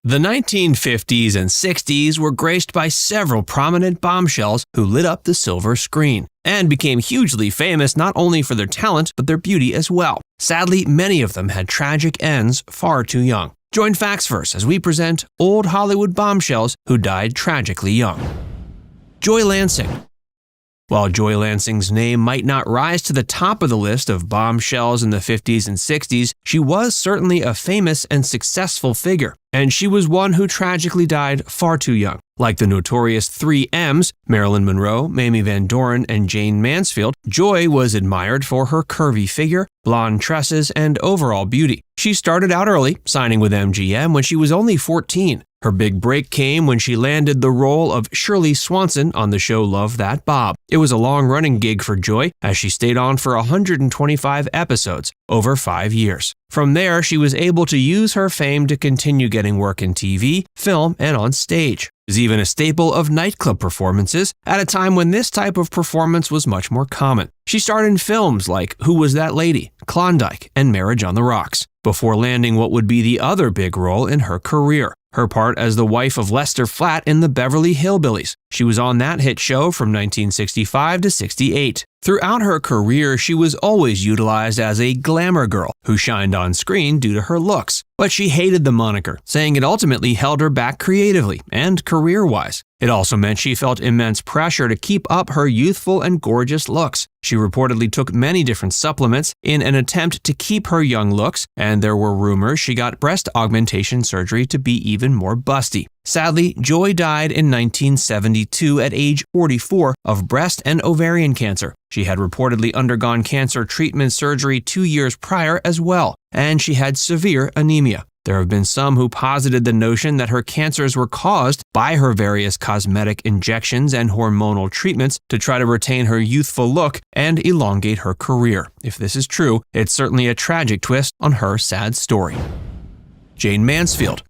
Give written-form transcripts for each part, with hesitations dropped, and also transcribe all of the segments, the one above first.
The 1950s and 60s were graced by several prominent bombshells who lit up the silver screen and became hugely famous not only for their talent but their beauty as well. Sadly, many of them had tragic ends far too young. Join FactsVerse as we present old Hollywood bombshells who died tragically young. Joy Lansing. While Joy Lansing's name might not rise to the top of the list of bombshells in the 50s and 60s, she was certainly a famous and successful figure, and she was one who tragically died far too young. Like the notorious 3 M's, Marilyn Monroe, Mamie Van Doren, and Jayne Mansfield, Joy was admired for her curvy figure, blonde tresses, and overall beauty. She started out early, signing with MGM when she was only 14. Her big break came when she landed the role of Shirley Swanson on the show Love That Bob. It was a long-running gig for Joy, as she stayed on for 125 episodes, over 5 years. From there, she was able to use her fame to continue getting work in TV, film, and on stage. She was even a staple of nightclub performances at a time when this type of performance was much more common. She starred in films like Who Was That Lady?, Klondike, and Marriage on the Rocks, before landing what would be the other big role in her career, her part as the wife of Lester Flatt in the Beverly Hillbillies. She was on that hit show from 1965 to 68. Throughout her career, she was always utilized as a glamour girl who shined on screen due to her looks. But she hated the moniker, saying it ultimately held her back creatively and career-wise. It also meant she felt immense pressure to keep up her youthful and gorgeous looks. She reportedly took many different supplements in an attempt to keep her young looks, and there were rumors she got breast augmentation surgery to be even more busty. Sadly, Joy died in 1972 at age 44 of breast and ovarian cancer. She had reportedly undergone cancer treatment surgery 2 years prior as well, and she had severe anemia. There have been some who posited the notion that her cancers were caused by her various cosmetic injections and hormonal treatments to try to retain her youthful look and elongate her career. If this is true, it's certainly a tragic twist on her sad story. Jayne Mansfield.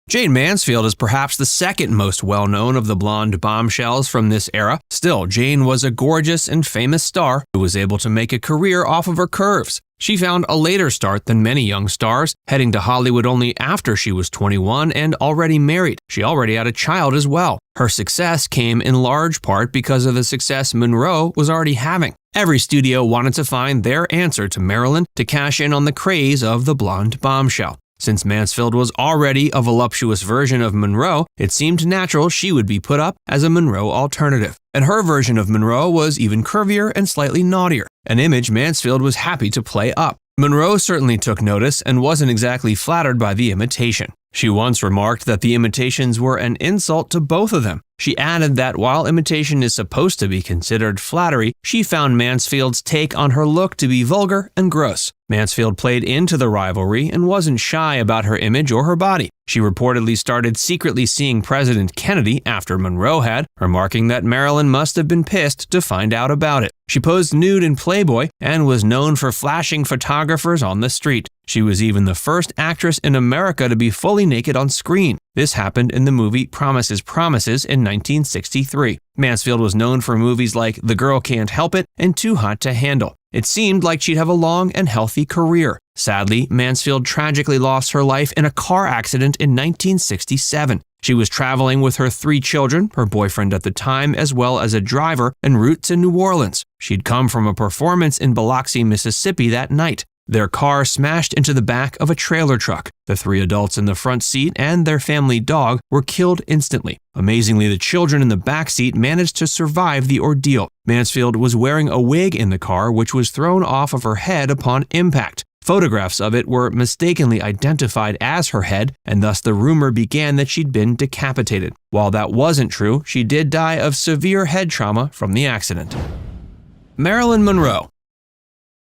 Jayne Mansfield is perhaps the second most well-known of the blonde bombshells from this era. Still, Jayne was a gorgeous and famous star who was able to make a career off of her curves. She found a later start than many young stars, heading to Hollywood only after she was 21 and already married. She already had a child as well. Her success came in large part because of the success Monroe was already having. Every studio wanted to find their answer to Marilyn to cash in on the craze of the blonde bombshell. Since Mansfield was already a voluptuous version of Monroe, it seemed natural she would be put up as a Monroe alternative. And her version of Monroe was even curvier and slightly naughtier, an image Mansfield was happy to play up. Monroe certainly took notice and wasn't exactly flattered by the imitation. She once remarked that the imitations were an insult to both of them. She added that while imitation is supposed to be considered flattery, she found Mansfield's take on her look to be vulgar and gross. Mansfield played into the rivalry and wasn't shy about her image or her body. She reportedly started secretly seeing President Kennedy after Monroe had, remarking that Marilyn must have been pissed to find out about it. She posed nude in Playboy and was known for flashing photographers on the street. She was even the first actress in America to be fully naked on screen. This happened in the movie Promises, Promises in 1963. Mansfield was known for movies like The Girl Can't Help It and Too Hot to Handle. It seemed like she'd have a long and healthy career. Sadly, Mansfield tragically lost her life in a car accident in 1967. She was traveling with her 3 children, her boyfriend at the time, as well as a driver, en route to New Orleans. She'd come from a performance in Biloxi, Mississippi that night. Their car smashed into the back of a trailer truck. The 3 adults in the front seat and their family dog were killed instantly. Amazingly, the children in the back seat managed to survive the ordeal. Mansfield was wearing a wig in the car, which was thrown off of her head upon impact. Photographs of it were mistakenly identified as her head, and thus the rumor began that she'd been decapitated. While that wasn't true, she did die of severe head trauma from the accident. Marilyn Monroe.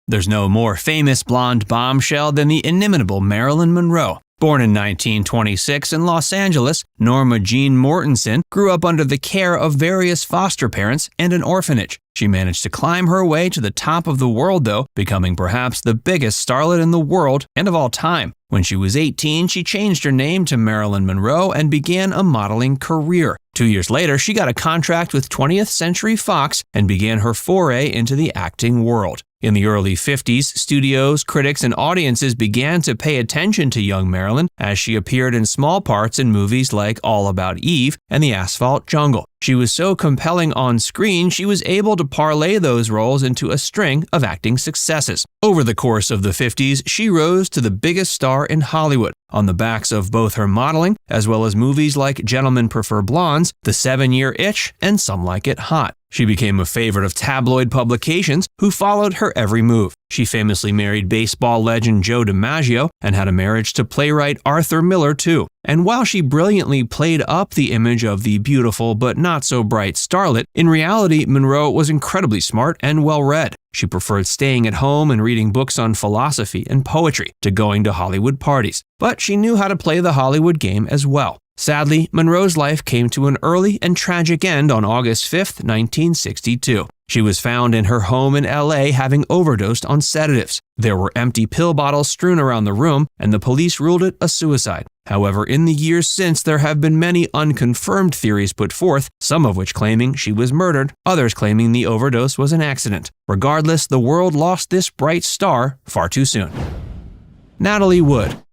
There's no more famous blonde bombshell than the inimitable Marilyn Monroe. Born in 1926 in Los Angeles, Norma Jean Mortensen grew up under the care of various foster parents and an orphanage. She managed to climb her way to the top of the world, though, becoming perhaps the biggest starlet in the world and of all time. When she was 18, she changed her name to Marilyn Monroe and began a modeling career. 2 years later, she got a contract with 20th Century Fox and began her foray into the acting world. In the early 50s, studios, critics, and audiences began to pay attention to young Marilyn as she appeared in small parts in movies like All About Eve and The Asphalt Jungle. She was so compelling on screen, she was able to parlay those roles into a string of acting successes. Over the course of the 50s, she rose to the biggest star in Hollywood, on the backs of both her modeling as well as movies like Gentlemen Prefer Blondes, The 7-Year Itch, and Some Like It Hot. She became a favorite of tabloid publications who followed her every move. She famously married baseball legend Joe DiMaggio and had a marriage to playwright Arthur Miller too. And while she brilliantly played up the image of the beautiful but not so bright starlet, in reality Monroe was incredibly smart and well-read. She preferred staying at home and reading books on philosophy and poetry to going to Hollywood parties. But she knew how to play the Hollywood game as well. Sadly, Monroe's life came to an early and tragic end on August 5, 1962. She was found in her home in LA having overdosed on sedatives. There were empty pill bottles strewn around the room, and the police ruled it a suicide. However, in the years since, there have been many unconfirmed theories put forth, some of which claiming she was murdered, others claiming the overdose was an accident. Regardless, the world lost this bright star far too soon. Natalie Wood.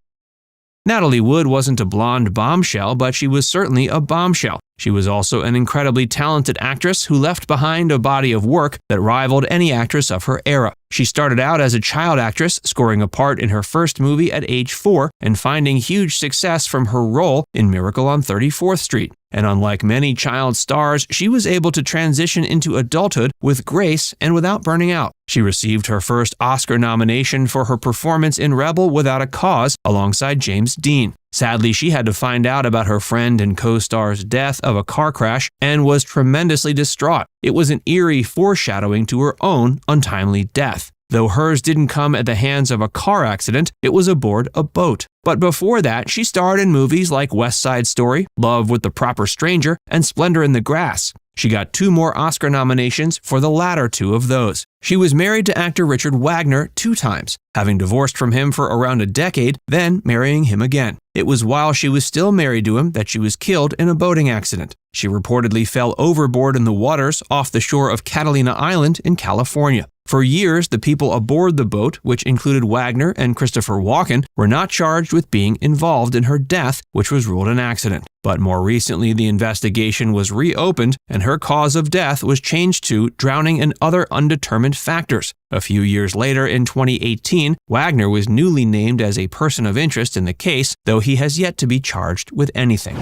Natalie Wood wasn't a blonde bombshell, but she was certainly a bombshell. She was also an incredibly talented actress who left behind a body of work that rivaled any actress of her era. She started out as a child actress, scoring a part in her first movie at age 4 and finding huge success from her role in Miracle on 34th Street. And unlike many child stars, she was able to transition into adulthood with grace and without burning out. She received her first Oscar nomination for her performance in Rebel Without a Cause alongside James Dean. Sadly, she had to find out about her friend and co-star's death of a car crash and was tremendously distraught. It was an eerie foreshadowing to her own untimely death. Though hers didn't come at the hands of a car accident, it was aboard a boat. But before that, she starred in movies like West Side Story, Love with the Proper Stranger, and Splendor in the Grass. She got 2 more Oscar nominations for the latter 2 of those. She was married to actor Richard Wagner 2 times, having divorced from him for around a decade, then marrying him again. It was while she was still married to him that she was killed in a boating accident. She reportedly fell overboard in the waters off the shore of Catalina Island in California. For years, the people aboard the boat, which included Wagner and Christopher Walken, were not charged with being involved in her death, which was ruled an accident. But more recently, the investigation was reopened, and her cause of death was changed to drowning and other undetermined factors. A few years later, in 2018, Wagner was newly named as a person of interest in the case, though he has yet to be charged with anything.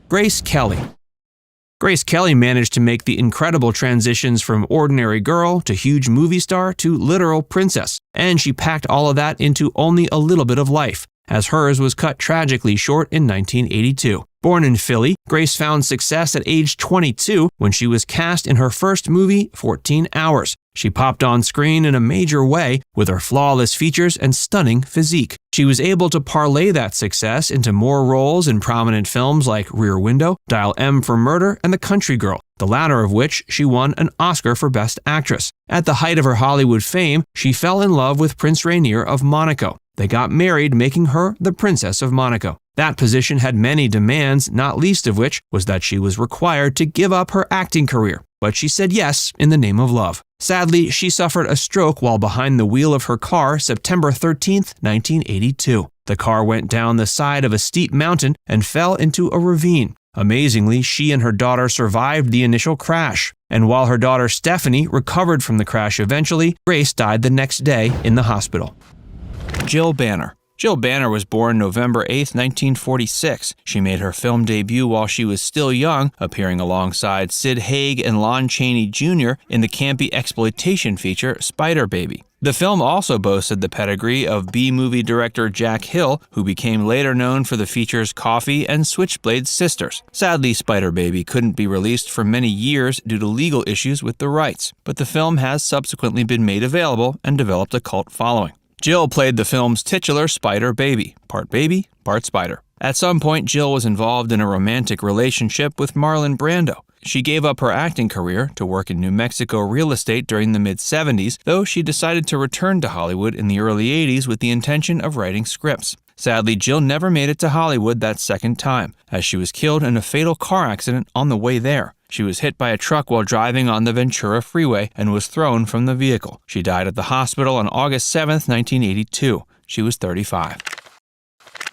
Grace Kelly. Grace Kelly managed to make the incredible transitions from ordinary girl to huge movie star to literal princess, and she packed all of that into only a little bit of life, as hers was cut tragically short in 1982. Born in Philly, Grace found success at age 22 when she was cast in her first movie, 14 Hours. She popped on screen in a major way with her flawless features and stunning physique. She was able to parlay that success into more roles in prominent films like Rear Window, Dial M for Murder, and The Country Girl, the latter of which she won an Oscar for Best Actress. At the height of her Hollywood fame, she fell in love with Prince Rainier of Monaco. They got married, making her the Princess of Monaco. That position had many demands, not least of which was that she was required to give up her acting career. But she said yes in the name of love. Sadly, she suffered a stroke while behind the wheel of her car September 13, 1982. The car went down the side of a steep mountain and fell into a ravine. Amazingly, she and her daughter survived the initial crash. And while her daughter Stephanie recovered from the crash eventually, Grace died the next day in the hospital. Jill Banner. Jill Banner was born November 8, 1946. She made her film debut while she was still young, appearing alongside Sid Haig and Lon Chaney Jr. in the campy exploitation feature Spider Baby. The film also boasted the pedigree of B-movie director Jack Hill, who became later known for the features Coffee and Switchblade Sisters. Sadly, Spider Baby couldn't be released for many years due to legal issues with the rights, but the film has subsequently been made available and developed a cult following. Jill played the film's titular Spider Baby, part spider. At some point, Jill was involved in a romantic relationship with Marlon Brando. She gave up her acting career to work in New Mexico real estate during the mid-70s, though she decided to return to Hollywood in the early 80s with the intention of writing scripts. Sadly, Jill never made it to Hollywood that second time, as she was killed in a fatal car accident on the way there. She was hit by a truck while driving on the Ventura Freeway and was thrown from the vehicle. She died at the hospital on August 7, 1982. She was 35.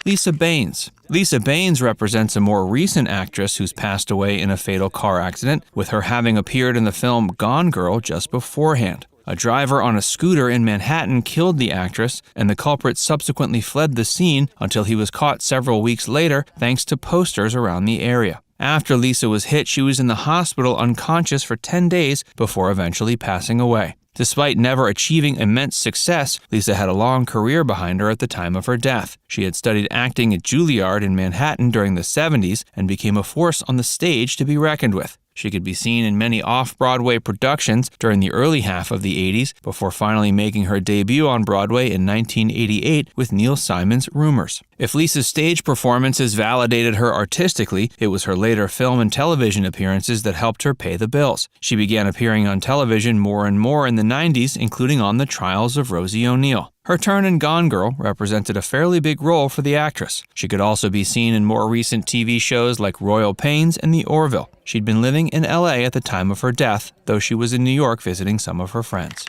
Lisa Baines. Lisa Baines represents a more recent actress who's passed away in a fatal car accident, with her having appeared in the film Gone Girl just beforehand. A driver on a scooter in Manhattan killed the actress, and the culprit subsequently fled the scene until he was caught several weeks later thanks to posters around the area. After Lisa was hit, she was in the hospital unconscious for 10 days before eventually passing away. Despite never achieving immense success, Lisa had a long career behind her at the time of her death. She had studied acting at Juilliard in Manhattan during the 70s and became a force on the stage to be reckoned with. She could be seen in many off-Broadway productions during the early half of the 80s before finally making her debut on Broadway in 1988 with Neil Simon's Rumors. If Lisa's stage performances validated her artistically, it was her later film and television appearances that helped her pay the bills. She began appearing on television more and more in the 90s, including on The Trials of Rosie O'Neill. Her turn in Gone Girl represented a fairly big role for the actress. She could also be seen in more recent TV shows like Royal Pains and The Orville. She'd been living in LA at the time of her death, though she was in New York visiting some of her friends.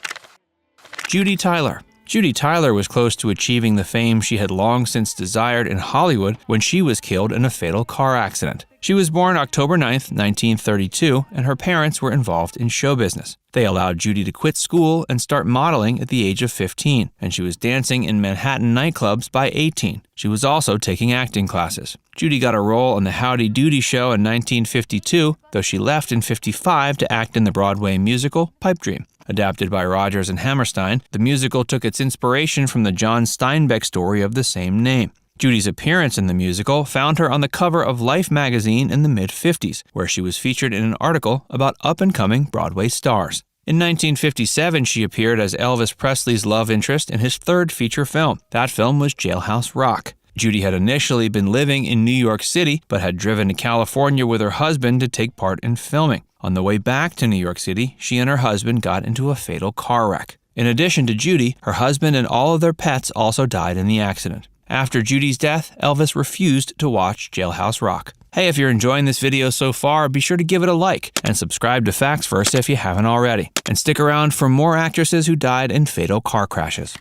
Judy Tyler. Judy Tyler was close to achieving the fame she had long since desired in Hollywood when she was killed in a fatal car accident. She was born October 9, 1932, and her parents were involved in show business. They allowed Judy to quit school and start modeling at the age of 15, and she was dancing in Manhattan nightclubs by 18. She was also taking acting classes. Judy got a role on the Howdy Doody Show in 1952, though she left in 1955 to act in the Broadway musical Pipe Dream. Adapted by Rodgers and Hammerstein, the musical took its inspiration from the John Steinbeck story of the same name. Judy's appearance in the musical found her on the cover of Life magazine in the mid-50s, where she was featured in an article about up-and-coming Broadway stars. In 1957, she appeared as Elvis Presley's love interest in his third feature film. That film was Jailhouse Rock. Judy had initially been living in New York City, but had driven to California with her husband to take part in filming. On the way back to New York City, she and her husband got into a fatal car wreck. In addition to Judy, her husband and all of their pets also died in the accident. After Judy's death, Elvis refused to watch Jailhouse Rock. Hey, if you're enjoying this video so far, be sure to give it a like and subscribe to Facts First if you haven't already. And stick around for more actresses who died in fatal car crashes.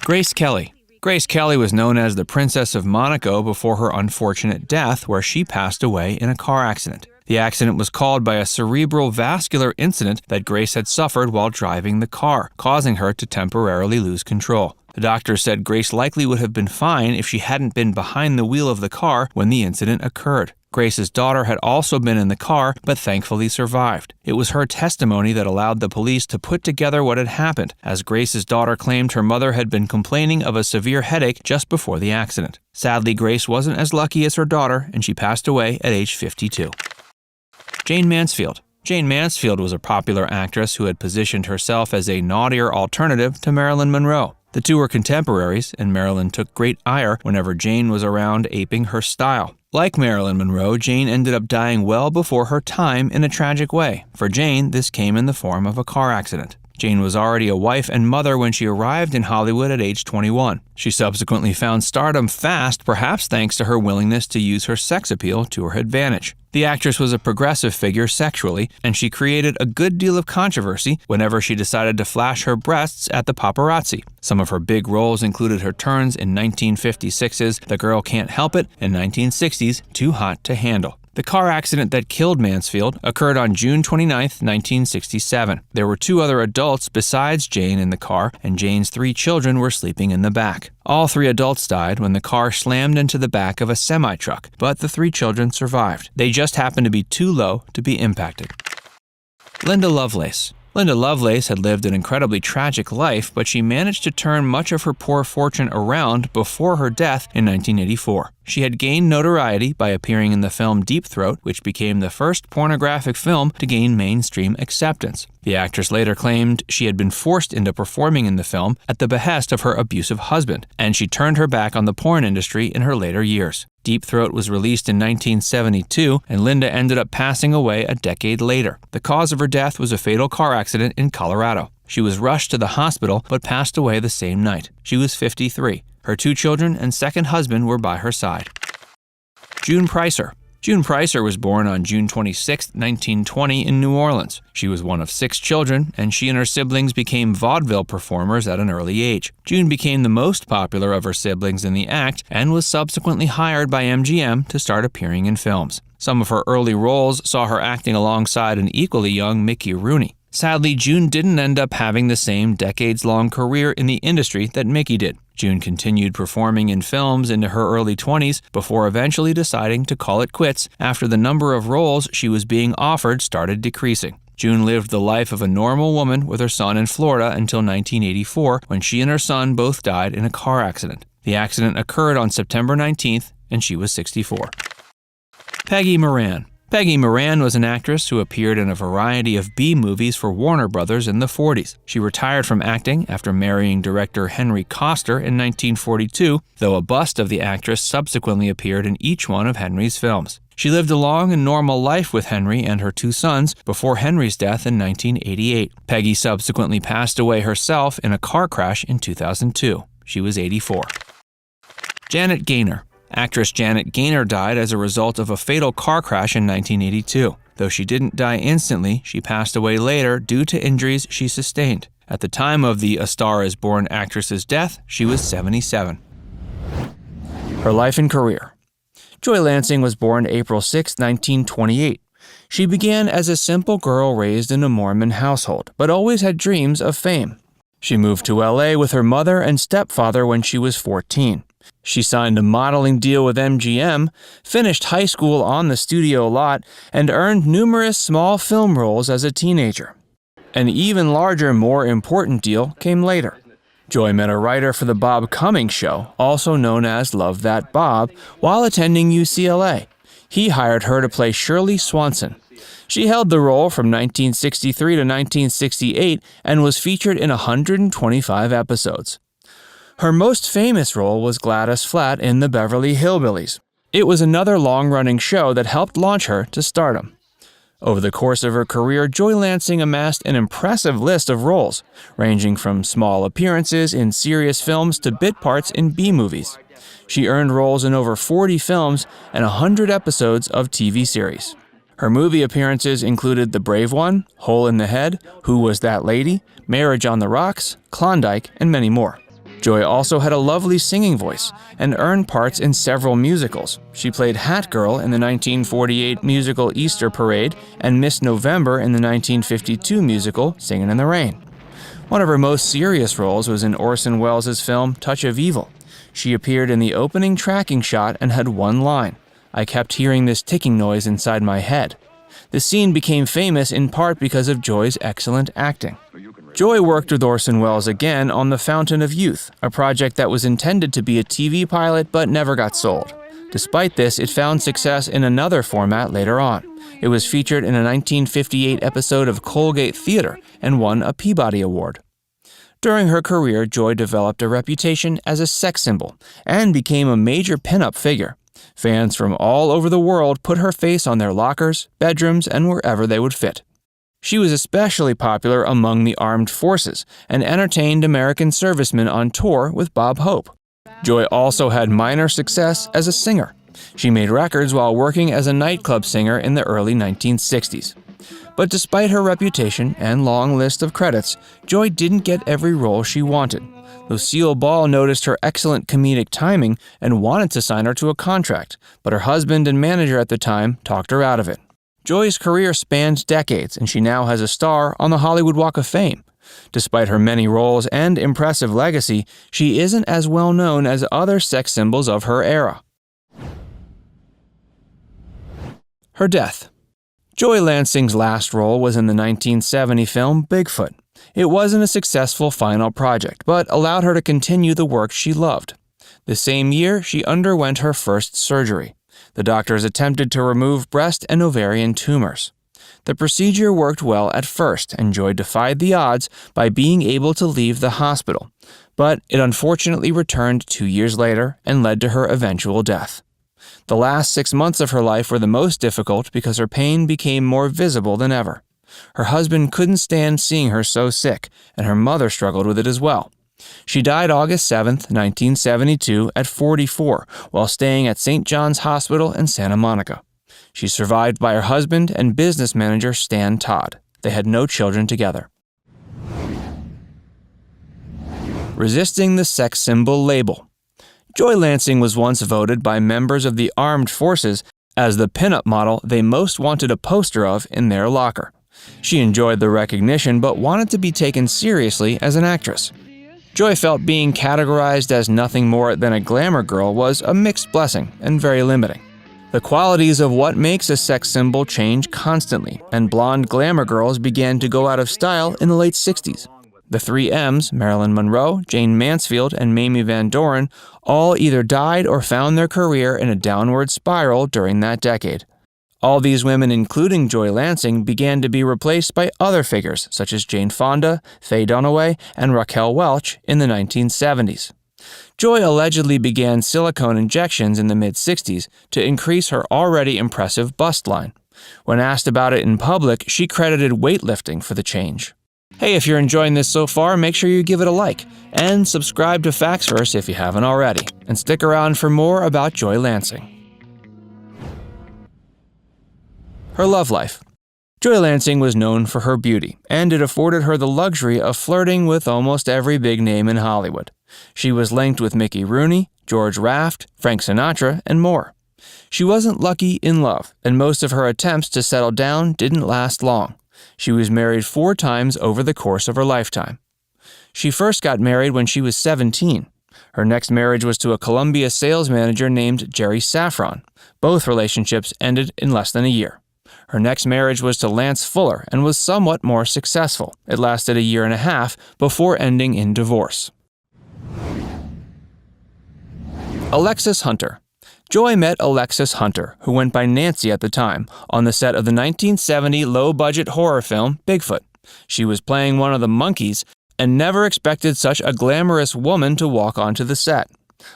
Grace Kelly. Grace Kelly was known as the Princess of Monaco before her unfortunate death, where she passed away in a car accident. The accident was caused by a cerebral vascular incident that Grace had suffered while driving the car, causing her to temporarily lose control. The doctor said Grace likely would have been fine if she hadn't been behind the wheel of the car when the incident occurred. Grace's daughter had also been in the car, but thankfully survived. It was her testimony that allowed the police to put together what had happened, as Grace's daughter claimed her mother had been complaining of a severe headache just before the accident. Sadly, Grace wasn't as lucky as her daughter, and she passed away at age 52. Jayne Mansfield. Jayne Mansfield was a popular actress who had positioned herself as a naughtier alternative to Marilyn Monroe. The two were contemporaries, and Marilyn took great ire whenever Jayne was around aping her style. Like Marilyn Monroe, Jayne ended up dying well before her time in a tragic way. For Jayne, this came in the form of a car accident. Jayne was already a wife and mother when she arrived in Hollywood at age 21. She subsequently found stardom fast, perhaps thanks to her willingness to use her sex appeal to her advantage. The actress was a progressive figure sexually, and she created a good deal of controversy whenever she decided to flash her breasts at the paparazzi. Some of her big roles included her turns in 1956's The Girl Can't Help It and 1960's Too Hot to Handle. The car accident that killed Mansfield occurred on June 29, 1967. There were two other adults besides Jayne in the car, and Jayne's 3 children were sleeping in the back. All 3 adults died when the car slammed into the back of a semi-truck, but the 3 children survived. They just happened to be too low to be impacted. Linda Lovelace. Linda Lovelace had lived an incredibly tragic life, but she managed to turn much of her poor fortune around before her death in 1984. She had gained notoriety by appearing in the film Deep Throat, which became the first pornographic film to gain mainstream acceptance. The actress later claimed she had been forced into performing in the film at the behest of her abusive husband, and she turned her back on the porn industry in her later years. Deep Throat was released in 1972, and Linda ended up passing away a decade later. The cause of her death was a fatal car accident in Colorado. She was rushed to the hospital but passed away the same night. She was 53. Her 2 children and second husband were by her side. June Pricer. June Pricer was born on June 26, 1920 in New Orleans. She was one of 6 children, and she and her siblings became vaudeville performers at an early age. June became the most popular of her siblings in the act and was subsequently hired by MGM to start appearing in films. Some of her early roles saw her acting alongside an equally young Mickey Rooney. Sadly, June didn't end up having the same decades-long career in the industry that Mickey did. June continued performing in films into her early 20s before eventually deciding to call it quits after the number of roles she was being offered started decreasing. June lived the life of a normal woman with her son in Florida until 1984, when she and her son both died in a car accident. The accident occurred on September 19th, and she was 64. Peggy Moran. Peggy Moran was an actress who appeared in a variety of B movies for Warner Brothers in the 40s. She retired from acting after marrying director Henry Koster in 1942, though a bust of the actress subsequently appeared in each one of Henry's films. She lived a long and normal life with Henry and her 2 sons before Henry's death in 1988. Peggy subsequently passed away herself in a car crash in 2002. She was 84. Janet Gaynor. Actress Janet Gaynor died as a result of a fatal car crash in 1982. Though she didn't die instantly, she passed away later due to injuries she sustained. At the time of the A Star is Born actress's death, she was 77. Her life and career. Joy Lansing was born April 6, 1928. She began as a simple girl raised in a Mormon household, but always had dreams of fame. She moved to LA with her mother and stepfather when she was 14. She signed a modeling deal with MGM, finished high school on the studio lot, and earned numerous small film roles as a teenager. An even larger, more important deal came later. Joy met a writer for The Bob Cummings Show, also known as Love That Bob, while attending UCLA. He hired her to play Shirley Swanson. She held the role from 1963 to 1968 and was featured in 125 episodes. Her most famous role was Gladys Flatt in The Beverly Hillbillies. It was another long-running show that helped launch her to stardom. Over the course of her career, Joy Lansing amassed an impressive list of roles, ranging from small appearances in serious films to bit parts in B-movies. She earned roles in over 40 films and 100 episodes of TV series. Her movie appearances included The Brave One, Hole in the Head, Who Was That Lady?, Marriage on the Rocks, Klondike, and many more. Joy also had a lovely singing voice and earned parts in several musicals. She played Hat Girl in the 1948 musical Easter Parade and Miss November in the 1952 musical Singin' in the Rain. One of her most serious roles was in Orson Welles' film Touch of Evil. She appeared in the opening tracking shot and had one line, "I kept hearing this ticking noise inside my head." The scene became famous in part because of Joy's excellent acting. Joy worked with Orson Welles again on The Fountain of Youth, a project that was intended to be a TV pilot but never got sold. Despite this, it found success in another format later on. It was featured in a 1958 episode of Colgate Theater and won a Peabody Award. During her career, Joy developed a reputation as a sex symbol and became a major pinup figure. Fans from all over the world put her face on their lockers, bedrooms, and wherever they would fit. She was especially popular among the armed forces and entertained American servicemen on tour with Bob Hope. Joy also had minor success as a singer. She made records while working as a nightclub singer in the early 1960s. But despite her reputation and long list of credits, Joy didn't get every role she wanted. Lucille Ball noticed her excellent comedic timing and wanted to sign her to a contract, but her husband and manager at the time talked her out of it. Joy's career spanned decades, and she now has a star on the Hollywood Walk of Fame. Despite her many roles and impressive legacy, she isn't as well known as other sex symbols of her era. Her death. Joy Lansing's last role was in the 1970 film Bigfoot. It wasn't a successful final project, but allowed her to continue the work she loved. The same year, she underwent her first surgery. The doctors attempted to remove breast and ovarian tumors. The procedure worked well at first, and Joy defied the odds by being able to leave the hospital, but it unfortunately returned 2 years later and led to her eventual death. The last 6 months of her life were the most difficult because her pain became more visible than ever. Her husband couldn't stand seeing her so sick, and her mother struggled with it as well. She died August 7, 1972, at 44, while staying at St. John's Hospital in Santa Monica. She's survived by her husband and business manager Stan Todd. They had no children together. Resisting the sex symbol label. Joy Lansing was once voted by members of the armed forces as the pinup model they most wanted a poster of in their locker. She enjoyed the recognition but wanted to be taken seriously as an actress. Joy felt being categorized as nothing more than a glamour girl was a mixed blessing and very limiting. The qualities of what makes a sex symbol change constantly, and blonde glamour girls began to go out of style in the late 60s. The three M's, Marilyn Monroe, Jane Mansfield, and Mamie Van Doren, all either died or found their career in a downward spiral during that decade. All these women, including Joy Lansing, began to be replaced by other figures such as Jane Fonda, Faye Dunaway, and Raquel Welch in the 1970s. Joy allegedly began silicone injections in the mid-60s to increase her already impressive bust line. When asked about it in public, she credited weightlifting for the change. Hey, if you're enjoying this so far, make sure you give it a like, and subscribe to FactsVerse if you haven't already, and stick around for more about Joy Lansing. Her love life. Joy Lansing was known for her beauty, and it afforded her the luxury of flirting with almost every big name in Hollywood. She was linked with Mickey Rooney, George Raft, Frank Sinatra, and more. She wasn't lucky in love, and most of her attempts to settle down didn't last long. She was married 4 times over the course of her lifetime. She first got married when she was 17. Her next marriage was to a Columbia sales manager named Jerry Safran. Both relationships ended in less than a year. Her next marriage was to Lance Fuller and was somewhat more successful. It lasted a year and a half before ending in divorce. Alexis Hunter. Joy met Alexis Hunter, who went by Nancy at the time, on the set of the 1970 low-budget horror film Bigfoot. She was playing one of the monkeys and never expected such a glamorous woman to walk onto the set.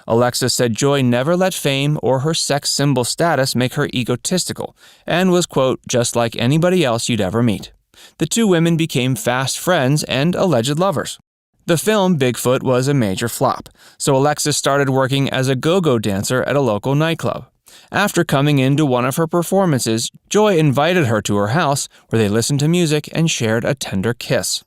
Alexis said Joy never let fame or her sex symbol status make her egotistical and was, quote, just like anybody else you'd ever meet. The two women became fast friends and alleged lovers. The film Bigfoot was a major flop, so Alexis started working as a go-go dancer at a local nightclub. After coming into one of her performances, Joy invited her to her house where they listened to music and shared a tender kiss.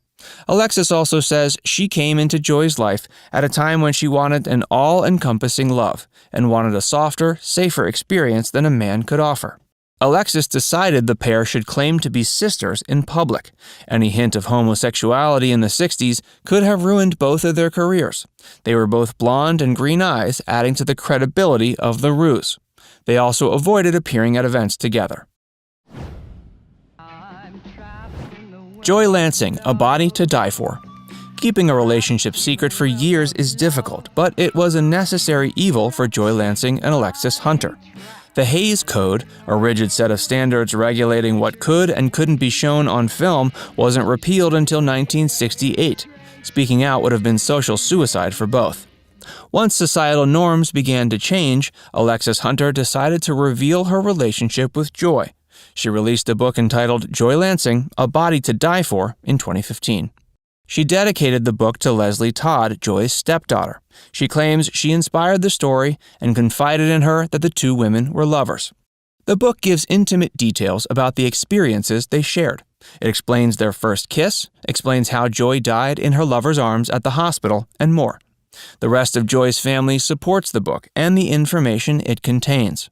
Alexis also says she came into Joy's life at a time when she wanted an all-encompassing love and wanted a softer, safer experience than a man could offer. Alexis decided the pair should claim to be sisters in public. Any hint of homosexuality in the 60s could have ruined both of their careers. They were both blonde and green eyes, adding to the credibility of the ruse. They also avoided appearing at events together. Joy Lansing, A Body to Die For. Keeping a relationship secret for years is difficult, but it was a necessary evil for Joy Lansing and Alexis Hunter. The Hays Code, a rigid set of standards regulating what could and couldn't be shown on film, wasn't repealed until 1968. Speaking out would have been social suicide for both. Once societal norms began to change, Alexis Hunter decided to reveal her relationship with Joy. She released a book entitled Joy Lansing, A Body to Die For in 2015. She dedicated the book to Leslie Todd, Joy's stepdaughter. She claims she inspired the story and confided in her that the two women were lovers. The book gives intimate details about the experiences they shared. It explains their first kiss, explains how Joy died in her lover's arms at the hospital, and more. The rest of Joy's family supports the book and the information it contains.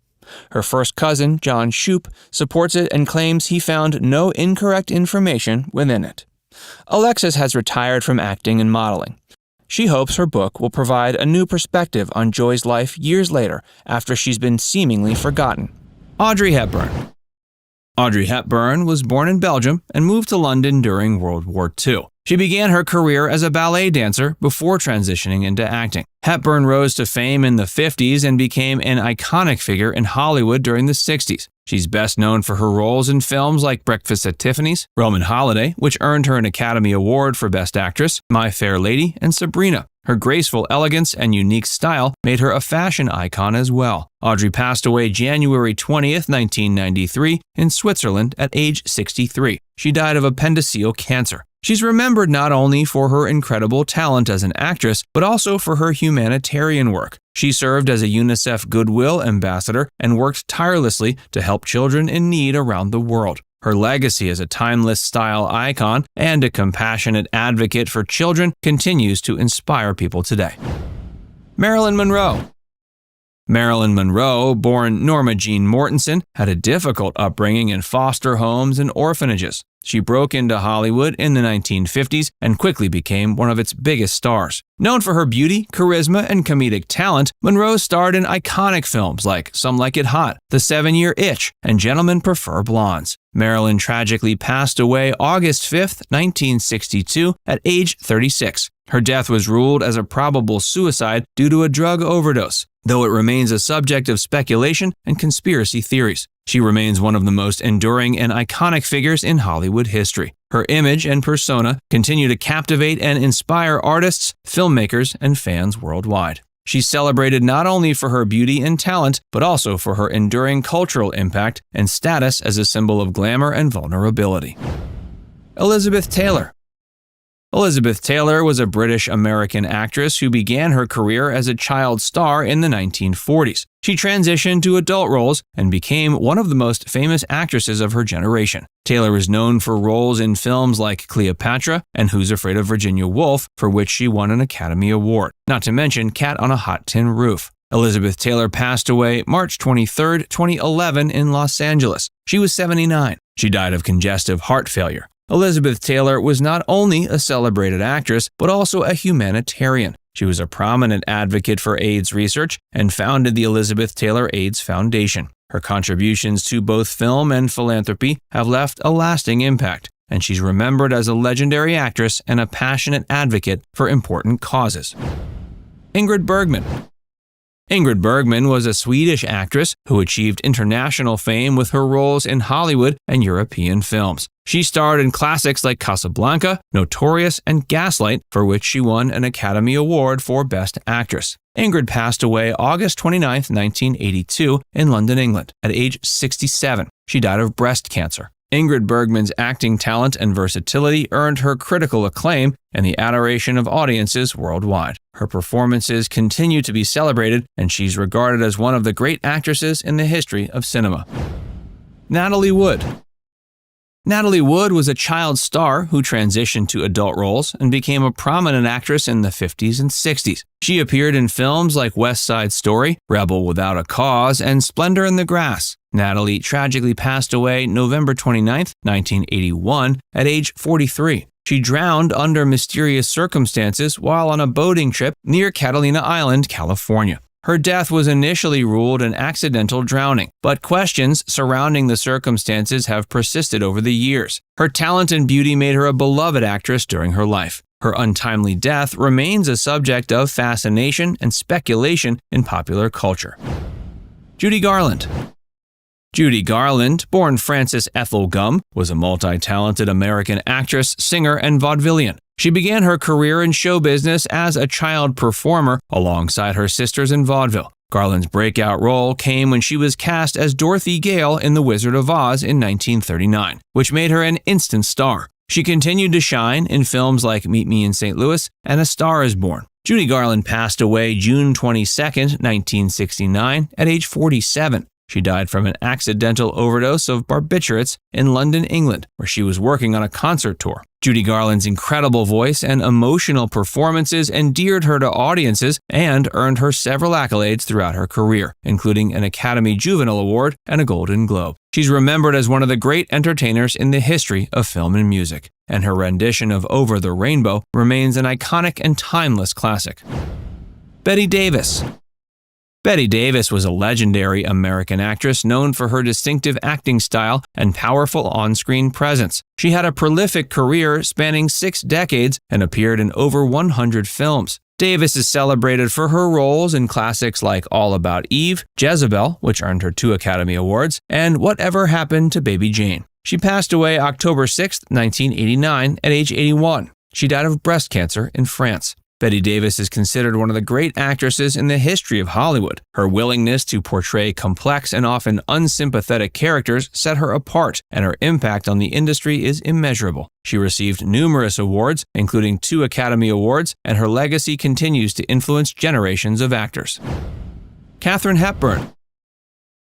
Her first cousin, John Shoup, supports it and claims he found no incorrect information within it. Alexis has retired from acting and modeling. She hopes her book will provide a new perspective on Joy's life years later after she's been seemingly forgotten. Audrey Hepburn. Audrey Hepburn was born in Belgium and moved to London during World War II. She began her career as a ballet dancer before transitioning into acting. Hepburn rose to fame in the 50s and became an iconic figure in Hollywood during the 60s. She's best known for her roles in films like Breakfast at Tiffany's, Roman Holiday, which earned her an Academy Award for Best Actress, My Fair Lady, and Sabrina. Her graceful elegance and unique style made her a fashion icon as well. Audrey passed away January 20th, 1993, in Switzerland at age 63. She died of appendiceal cancer. She's remembered not only for her incredible talent as an actress, but also for her humanitarian work. She served as a UNICEF Goodwill Ambassador and worked tirelessly to help children in need around the world. Her legacy as a timeless style icon and a compassionate advocate for children continues to inspire people today. Marilyn Monroe. Marilyn Monroe, born Norma Jean Mortensen, had a difficult upbringing in foster homes and orphanages. She broke into Hollywood in the 1950s and quickly became one of its biggest stars. Known for her beauty, charisma, and comedic talent, Monroe starred in iconic films like Some Like It Hot, The 7-Year Itch, and Gentlemen Prefer Blondes. Marilyn tragically passed away August 5, 1962, at age 36. Her death was ruled as a probable suicide due to a drug overdose, though it remains a subject of speculation and conspiracy theories. She remains one of the most enduring and iconic figures in Hollywood history. Her image and persona continue to captivate and inspire artists, filmmakers, and fans worldwide. She's celebrated not only for her beauty and talent, but also for her enduring cultural impact and status as a symbol of glamour and vulnerability. Elizabeth Taylor. Elizabeth Taylor was a British-American actress who began her career as a child star in the 1940s. She transitioned to adult roles and became one of the most famous actresses of her generation. Taylor is known for roles in films like Cleopatra and Who's Afraid of Virginia Woolf, for which she won an Academy Award, not to mention Cat on a Hot Tin Roof. Elizabeth Taylor passed away March 23, 2011 in Los Angeles. She was 79. She died of congestive heart failure. Elizabeth Taylor was not only a celebrated actress, but also a humanitarian. She was a prominent advocate for AIDS research and founded the Elizabeth Taylor AIDS Foundation. Her contributions to both film and philanthropy have left a lasting impact, and she's remembered as a legendary actress and a passionate advocate for important causes. Ingrid Bergman. Ingrid Bergman was a Swedish actress who achieved international fame with her roles in Hollywood and European films. She starred in classics like Casablanca, Notorious, and Gaslight, for which she won an Academy Award for Best Actress. Ingrid passed away August 29, 1982, in London, England, at age 67. She died of breast cancer. Ingrid Bergman's acting talent and versatility earned her critical acclaim and the adoration of audiences worldwide. Her performances continue to be celebrated, and she's regarded as one of the great actresses in the history of cinema. Natalie Wood. Natalie Wood was a child star who transitioned to adult roles and became a prominent actress in the 50s and 60s. She appeared in films like West Side Story, Rebel Without a Cause, and Splendor in the Grass. Natalie tragically passed away November 29, 1981, at age 43. She drowned under mysterious circumstances while on a boating trip near Catalina Island, California. Her death was initially ruled an accidental drowning, but questions surrounding the circumstances have persisted over the years. Her talent and beauty made her a beloved actress during her life. Her untimely death remains a subject of fascination and speculation in popular culture. Judy Garland. Judy Garland, born Frances Ethel Gum, was a multi-talented American actress, singer, and vaudevillian. She began her career in show business as a child performer alongside her sisters in vaudeville. Garland's breakout role came when she was cast as Dorothy Gale in The Wizard of Oz in 1939, which made her an instant star. She continued to shine in films like Meet Me in St. Louis and A Star is Born. Judy Garland passed away June 22, 1969, at age 47. She died from an accidental overdose of barbiturates in London, England, where she was working on a concert tour. Judy Garland's incredible voice and emotional performances endeared her to audiences and earned her several accolades throughout her career, including an Academy Juvenile Award and a Golden Globe. She's remembered as one of the great entertainers in the history of film and music, and her rendition of Over the Rainbow remains an iconic and timeless classic. Bette Davis. Bette Davis was a legendary American actress known for her distinctive acting style and powerful on-screen presence. She had a prolific career spanning 6 decades and appeared in over 100 films. Davis is celebrated for her roles in classics like All About Eve, Jezebel, which earned her 2 Academy Awards, and Whatever Happened to Baby Jane. She passed away October 6, 1989, at age 81. She died of breast cancer in France. Bette Davis is considered one of the great actresses in the history of Hollywood. Her willingness to portray complex and often unsympathetic characters set her apart, and her impact on the industry is immeasurable. She received numerous awards, including 2 Academy Awards, and her legacy continues to influence generations of actors. Katharine Hepburn.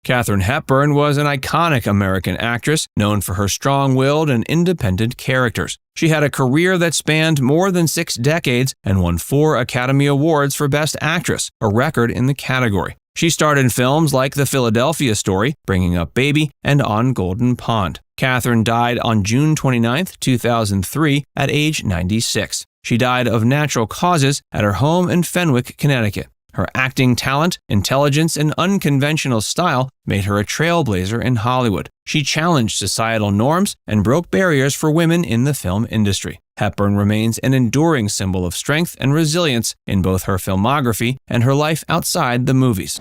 Katharine Hepburn was an iconic American actress known for her strong-willed and independent characters. She had a career that spanned more than 6 decades and won 4 Academy Awards for Best Actress, a record in the category. She starred in films like The Philadelphia Story, Bringing Up Baby, and On Golden Pond. Katharine died on June 29, 2003, at age 96. She died of natural causes at her home in Fenwick, Connecticut. Her acting talent, intelligence, and unconventional style made her a trailblazer in Hollywood. She challenged societal norms and broke barriers for women in the film industry. Hepburn remains an enduring symbol of strength and resilience in both her filmography and her life outside the movies.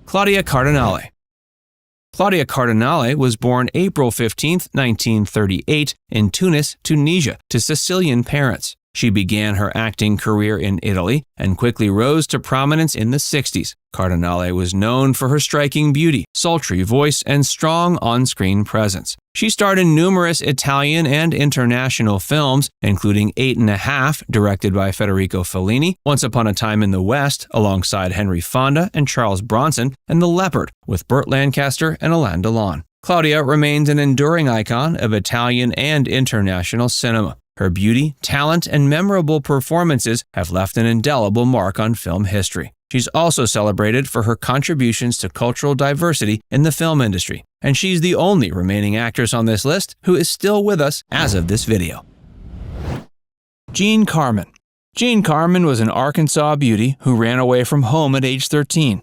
Claudia Cardinale. Claudia Cardinale was born April 15, 1938, in Tunis, Tunisia, to Sicilian parents. She began her acting career in Italy and quickly rose to prominence in the 60s. Cardinale was known for her striking beauty, sultry voice, and strong on-screen presence. She starred in numerous Italian and international films, including 8½, directed by Federico Fellini, Once Upon a Time in the West, alongside Henry Fonda and Charles Bronson, and The Leopard, with Burt Lancaster and Alain Delon. Claudia remains an enduring icon of Italian and international cinema. Her beauty, talent, and memorable performances have left an indelible mark on film history. She's also celebrated for her contributions to cultural diversity in the film industry, and she's the only remaining actress on this list who is still with us as of this video. Jean Carmen. Jean Carmen was an Arkansas beauty who ran away from home at age 13.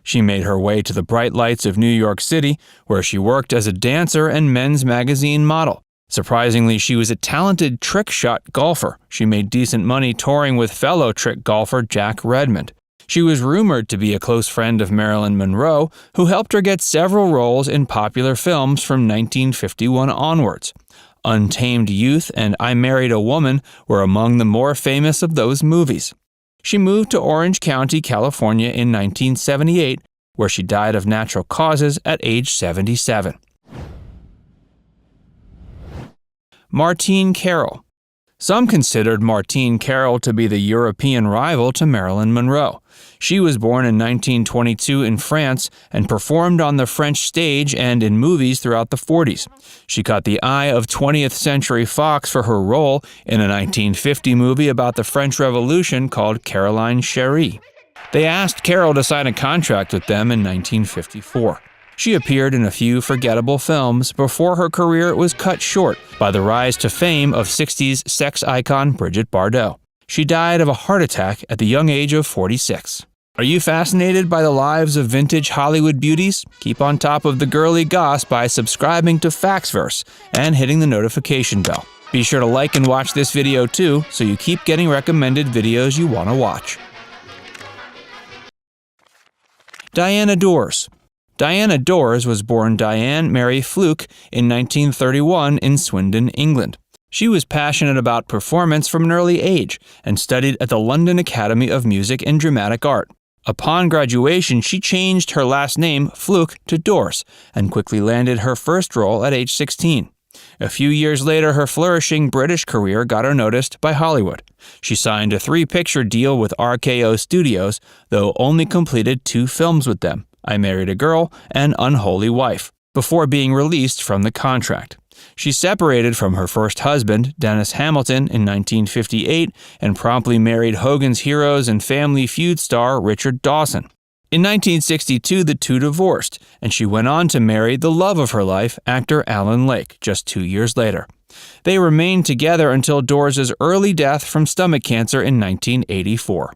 She made her way to the bright lights of New York City, where she worked as a dancer and men's magazine model. Surprisingly, she was a talented trick shot golfer. She made decent money touring with fellow trick golfer Jack Redmond. She was rumored to be a close friend of Marilyn Monroe, who helped her get several roles in popular films from 1951 onwards. Untamed Youth and I Married a Woman were among the more famous of those movies. She moved to Orange County, California in 1978, where she died of natural causes at age 77. Martine Carroll. Some considered Martine Carroll to be the European rival to Marilyn Monroe. She was born in 1922 in France and performed on the French stage and in movies throughout the 40s. She caught the eye of 20th Century Fox for her role in a 1950 movie about the French Revolution called Caroline Cherie. They asked Carroll to sign a contract with them in 1954. She appeared in a few forgettable films before her career was cut short by the rise to fame of 60s sex icon Brigitte Bardot. She died of a heart attack at the young age of 46. Are you fascinated by the lives of vintage Hollywood beauties? Keep on top of the girly goss by subscribing to Factsverse and hitting the notification bell. Be sure to like and watch this video too, so you keep getting recommended videos you want to watch. Diana Dors. Diana Dors was born Diane Mary Fluke in 1931 in Swindon, England. She was passionate about performance from an early age and studied at the London Academy of Music and Dramatic Art. Upon graduation, she changed her last name, Fluke, to Dors and quickly landed her first role at age 16. A few years later, her flourishing British career got her noticed by Hollywood. She signed a 3-picture deal with RKO Studios, though only completed 2 films with them, I Married a Girl and Unholy Wife, before being released from the contract. She separated from her first husband, Dennis Hamilton, in 1958 and promptly married Hogan's Heroes and Family Feud star Richard Dawson. In 1962, the two divorced, and she went on to marry the love of her life, actor Alan Lake, just 2 years later. They remained together until Dors' early death from stomach cancer in 1984.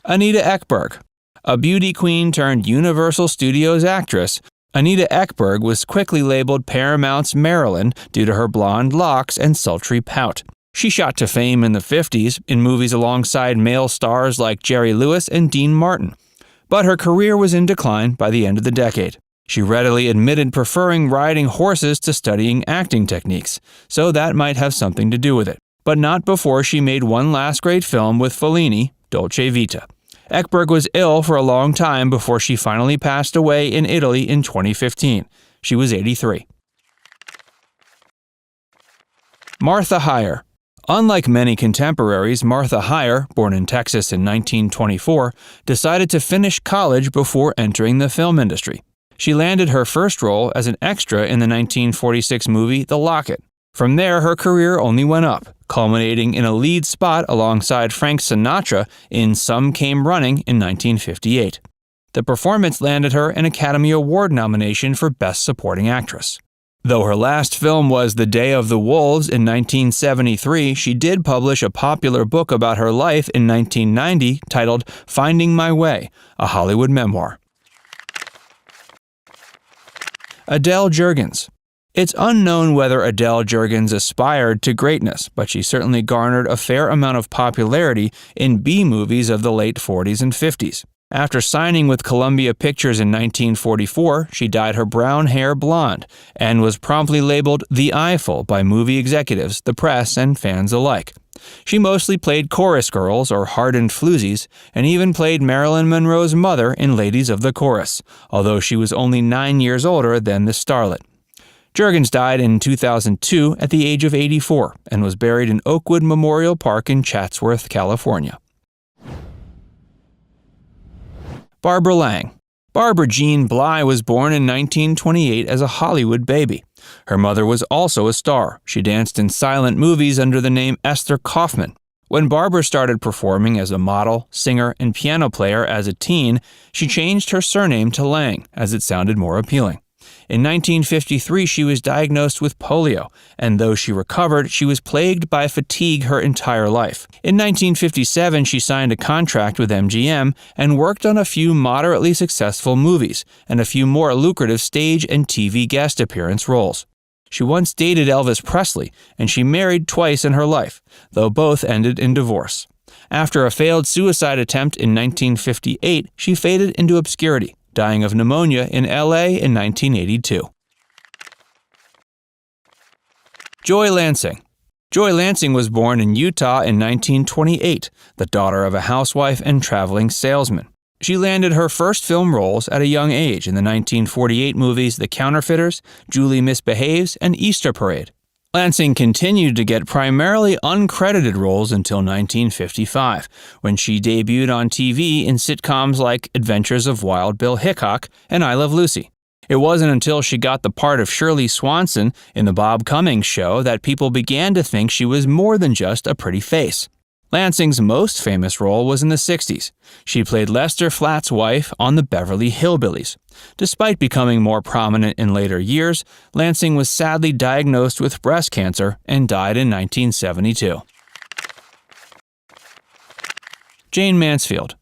Anita Ekberg. A beauty queen turned Universal Studios actress, Anita Ekberg was quickly labeled Paramount's Marilyn due to her blonde locks and sultry pout. She shot to fame in the 50s in movies alongside male stars like Jerry Lewis and Dean Martin. But her career was in decline by the end of the decade. She readily admitted preferring riding horses to studying acting techniques, so that might have something to do with it. but not before she made one last great film with Fellini, Dolce Vita. Ekberg was ill for a long time before she finally passed away in Italy in 2015. She was 83. Martha Heyer. Unlike many contemporaries, Martha Heyer, born in Texas in 1924, decided to finish college before entering the film industry. She landed her first role as an extra in the 1946 movie The Locket. From there, her career only went up, culminating in a lead spot alongside Frank Sinatra in Some Came Running in 1958. The performance landed her an Academy Award nomination for Best Supporting Actress. Though her last film was The Day of the Wolves in 1973, she did publish a popular book about her life in 1990 titled Finding My Way, a Hollywood memoir. Adele Jurgens. It's unknown whether Adele Jurgens aspired to greatness, but she certainly garnered a fair amount of popularity in B-movies of the late 40s and 50s. After signing with Columbia Pictures in 1944, she dyed her brown hair blonde and was promptly labeled the Eiffel by movie executives, the press, and fans alike. She mostly played chorus girls or hardened floozies, and even played Marilyn Monroe's mother in Ladies of the Chorus, although she was only 9 years older than the starlet. Jurgens died in 2002 at the age of 84 and was buried in Oakwood Memorial Park in Chatsworth, California. Barbara Lang. Barbara Jean Bly was born in 1928 as a Hollywood baby. Her mother was also a star. She danced in silent movies under the name Esther Kaufman. When Barbara started performing as a model, singer, and piano player as a teen, she changed her surname to Lang, as it sounded more appealing. In 1953, she was diagnosed with polio, and though she recovered, she was plagued by fatigue her entire life. In 1957, she signed a contract with MGM and worked on a few moderately successful movies and a few more lucrative stage and TV guest appearance roles. She once dated Elvis Presley, and she married twice in her life, though both ended in divorce. After a failed suicide attempt in 1958, she faded into obscurity, dying of pneumonia in LA in 1982. Joy Lansing. Joy Lansing was born in Utah in 1928, the daughter of a housewife and traveling salesman. She landed her first film roles at a young age in the 1948 movies The Counterfeiters, Julie Misbehaves, and Easter Parade. Lansing continued to get primarily uncredited roles until 1955, when she debuted on TV in sitcoms like Adventures of Wild Bill Hickok and I Love Lucy. It wasn't until she got the part of Shirley Swanson in The Bob Cummings Show that people began to think she was more than just a pretty face. Lansing's most famous role was in the 60s. She played Lester Flatt's wife on the Beverly Hillbillies. Despite becoming more prominent in later years, Lansing was sadly diagnosed with breast cancer and died in 1972. Jayne Mansfield.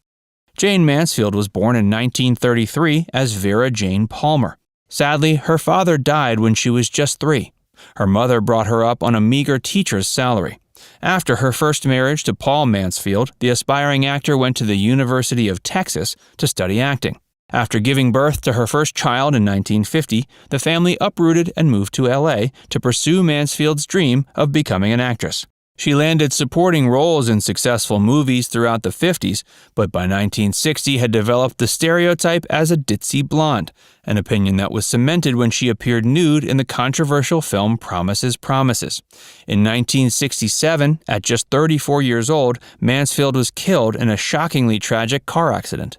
Jayne Mansfield was born in 1933 as Vera Jane Palmer. Sadly, her father died when she was just 3. Her mother brought her up on a meager teacher's salary. After her first marriage to Paul Mansfield, the aspiring actor went to the University of Texas to study acting. After giving birth to her first child in 1950, the family uprooted and moved to LA to pursue Mansfield's dream of becoming an actress. She landed supporting roles in successful movies throughout the 50s, but by 1960 had developed the stereotype as a ditzy blonde, an opinion that was cemented when she appeared nude in the controversial film Promises, Promises. In 1967, at just 34 years old, Mansfield was killed in a shockingly tragic car accident.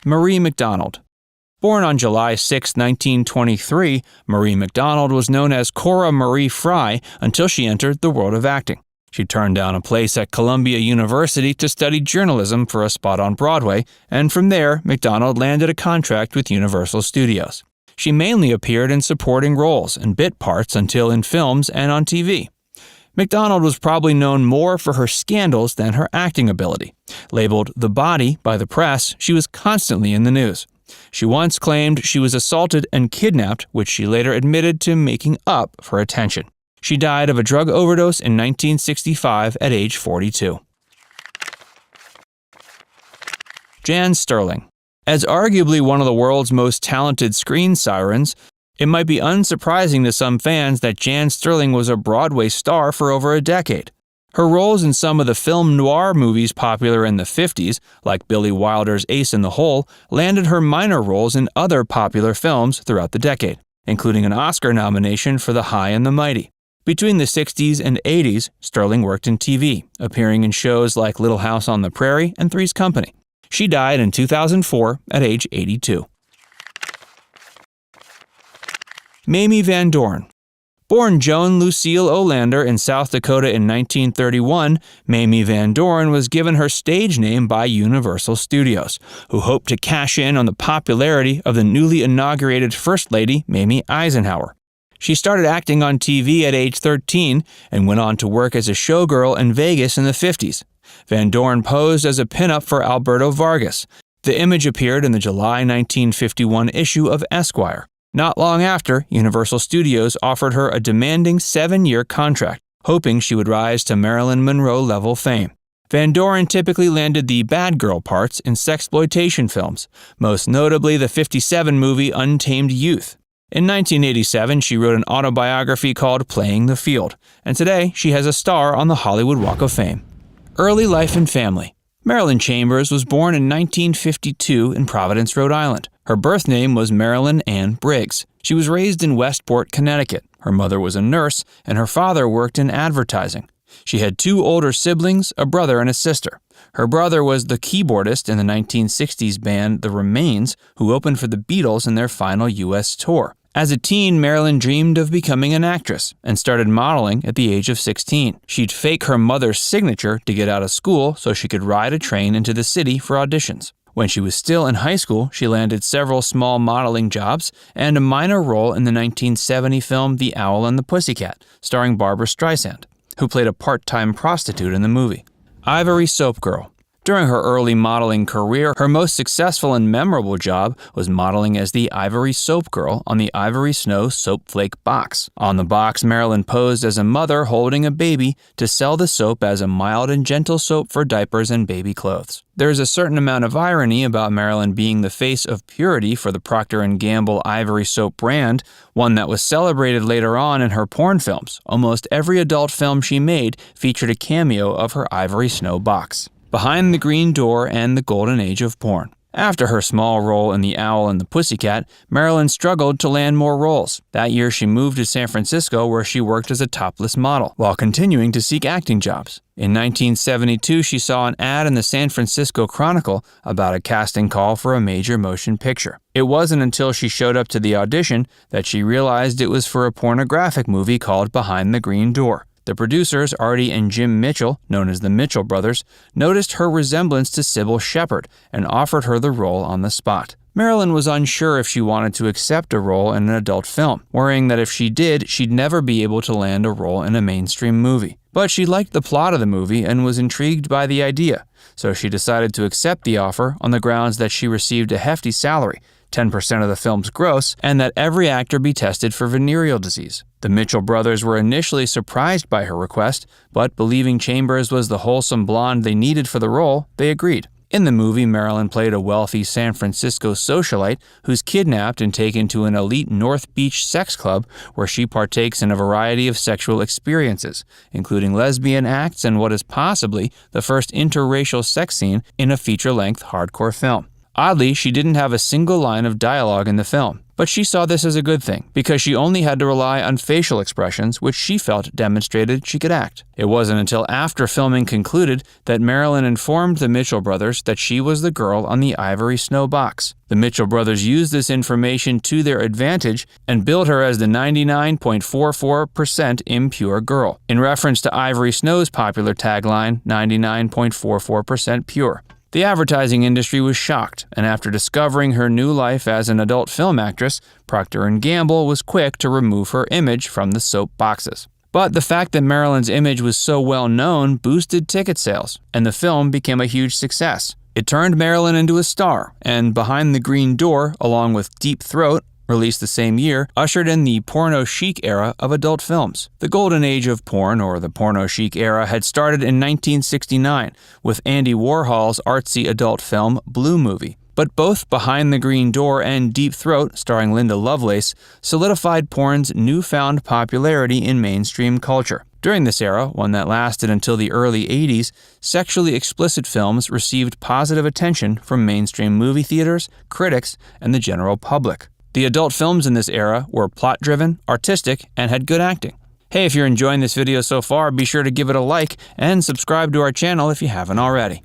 Marie McDonald. Born on July 6, 1923, Marie McDonald was known as Cora Marie Fry until she entered the world of acting. She turned down a place at Columbia University to study journalism for a spot on Broadway, and from there, McDonald landed a contract with Universal Studios. She mainly appeared in supporting roles and bit parts until in films and on TV. McDonald was probably known more for her scandals than her acting ability. Labeled the body by the press, she was constantly in the news. She once claimed she was assaulted and kidnapped, which she later admitted to making up for attention. She died of a drug overdose in 1965 at age 42. Jan Sterling. As arguably one of the world's most talented screen sirens, It might be unsurprising to some fans that Jan Sterling was a Broadway star for over a decade. Her roles in some of the film noir movies popular in the 50s, like Billy Wilder's Ace in the Hole, landed her minor roles in other popular films throughout the decade, including an Oscar nomination for The High and the Mighty. Between the 60s and 80s, Sterling worked in TV, appearing in shows like Little House on the Prairie and Three's Company. She died in 2004 at age 82. Mamie Van Doren. Born Joan Lucille Olander in South Dakota in 1931, Mamie Van Doren was given her stage name by Universal Studios, who hoped to cash in on the popularity of the newly inaugurated First Lady, Mamie Eisenhower. She started acting on TV at age 13 and went on to work as a showgirl in Vegas in the 50s. Van Doren posed as a pinup for Alberto Vargas. The image appeared in the July 1951 issue of Esquire. Not long after, Universal Studios offered her a demanding 7-year contract, hoping she would rise to Marilyn Monroe-level fame. Van Doren typically landed the bad girl parts in sexploitation films, most notably the 1957 movie Untamed Youth. In 1987, she wrote an autobiography called Playing the Field, and today she has a star on the Hollywood Walk of Fame. Early life and family. Marilyn Chambers was born in 1952 in Providence, Rhode Island. Her birth name was Marilyn Ann Briggs. She was raised in Westport, Connecticut. Her mother was a nurse, and her father worked in advertising. She had 2 older siblings, a brother and a sister. Her brother was the keyboardist in the 1960s band The Remains, who opened for the Beatles in their final U.S. tour. As a teen, Marilyn dreamed of becoming an actress and started modeling at the age of 16. She'd fake her mother's signature to get out of school so she could ride a train into the city for auditions. When she was still in high school, she landed several small modeling jobs and a minor role in the 1970 film The Owl and the Pussycat, starring Barbra Streisand, who played a part-time prostitute in the movie. Ivory Soap Girl. During her early modeling career, her most successful and memorable job was modeling as the Ivory Soap Girl on the Ivory Snow Soap Flake box. On the box, Marilyn posed as a mother holding a baby to sell the soap as a mild and gentle soap for diapers and baby clothes. There is a certain amount of irony about Marilyn being the face of purity for the Procter & Gamble Ivory Soap brand, one that was celebrated later on in her porn films. Almost every adult film she made featured a cameo of her Ivory Snow box. Behind the Green Door and the Golden Age of Porn. After her small role in The Owl and the Pussycat, Marilyn struggled to land more roles. That year, she moved to San Francisco where she worked as a topless model, while continuing to seek acting jobs. In 1972, she saw an ad in the San Francisco Chronicle about a casting call for a major motion picture. It wasn't until she showed up to the audition that she realized it was for a pornographic movie called Behind the Green Door. The producers, Artie and Jim Mitchell, known as the Mitchell Brothers, noticed her resemblance to Sybil Shepherd and offered her the role on the spot. Marilyn was unsure if she wanted to accept a role in an adult film, worrying that if she did, she'd never be able to land a role in a mainstream movie. But she liked the plot of the movie and was intrigued by the idea, so she decided to accept the offer on the grounds that she received a hefty salary, 10% of the film's gross, and that every actor be tested for venereal disease. The Mitchell brothers were initially surprised by her request, but believing Chambers was the wholesome blonde they needed for the role, they agreed. In the movie, Marilyn played a wealthy San Francisco socialite who's kidnapped and taken to an elite North Beach sex club where she partakes in a variety of sexual experiences, including lesbian acts and what is possibly the first interracial sex scene in a feature-length hardcore film. Oddly, she didn't have a single line of dialogue in the film, but she saw this as a good thing because she only had to rely on facial expressions, which she felt demonstrated she could act. It wasn't until after filming concluded that Marilyn informed the Mitchell brothers that she was the girl on the Ivory Snow box. The Mitchell brothers used this information to their advantage and billed her as the 99.44% impure girl, in reference to Ivory Snow's popular tagline, 99.44% pure. The advertising industry was shocked, and after discovering her new life as an adult film actress, Procter & Gamble was quick to remove her image from the soap boxes. But the fact that Marilyn's image was so well known boosted ticket sales, and the film became a huge success. It turned Marilyn into a star, and Behind the Green Door, along with Deep Throat, released the same year, ushered in the porno chic era of adult films. The golden age of porn, or the porno chic era, had started in 1969 with Andy Warhol's artsy adult film Blue Movie. But both Behind the Green Door and Deep Throat, starring Linda Lovelace, solidified porn's newfound popularity in mainstream culture. During this era, one that lasted until the early 80s, sexually explicit films received positive attention from mainstream movie theaters, critics, and the general public. The adult films in this era were plot-driven, artistic, and had good acting. Hey, if you're enjoying this video so far, be sure to give it a like and subscribe to our channel if you haven't already.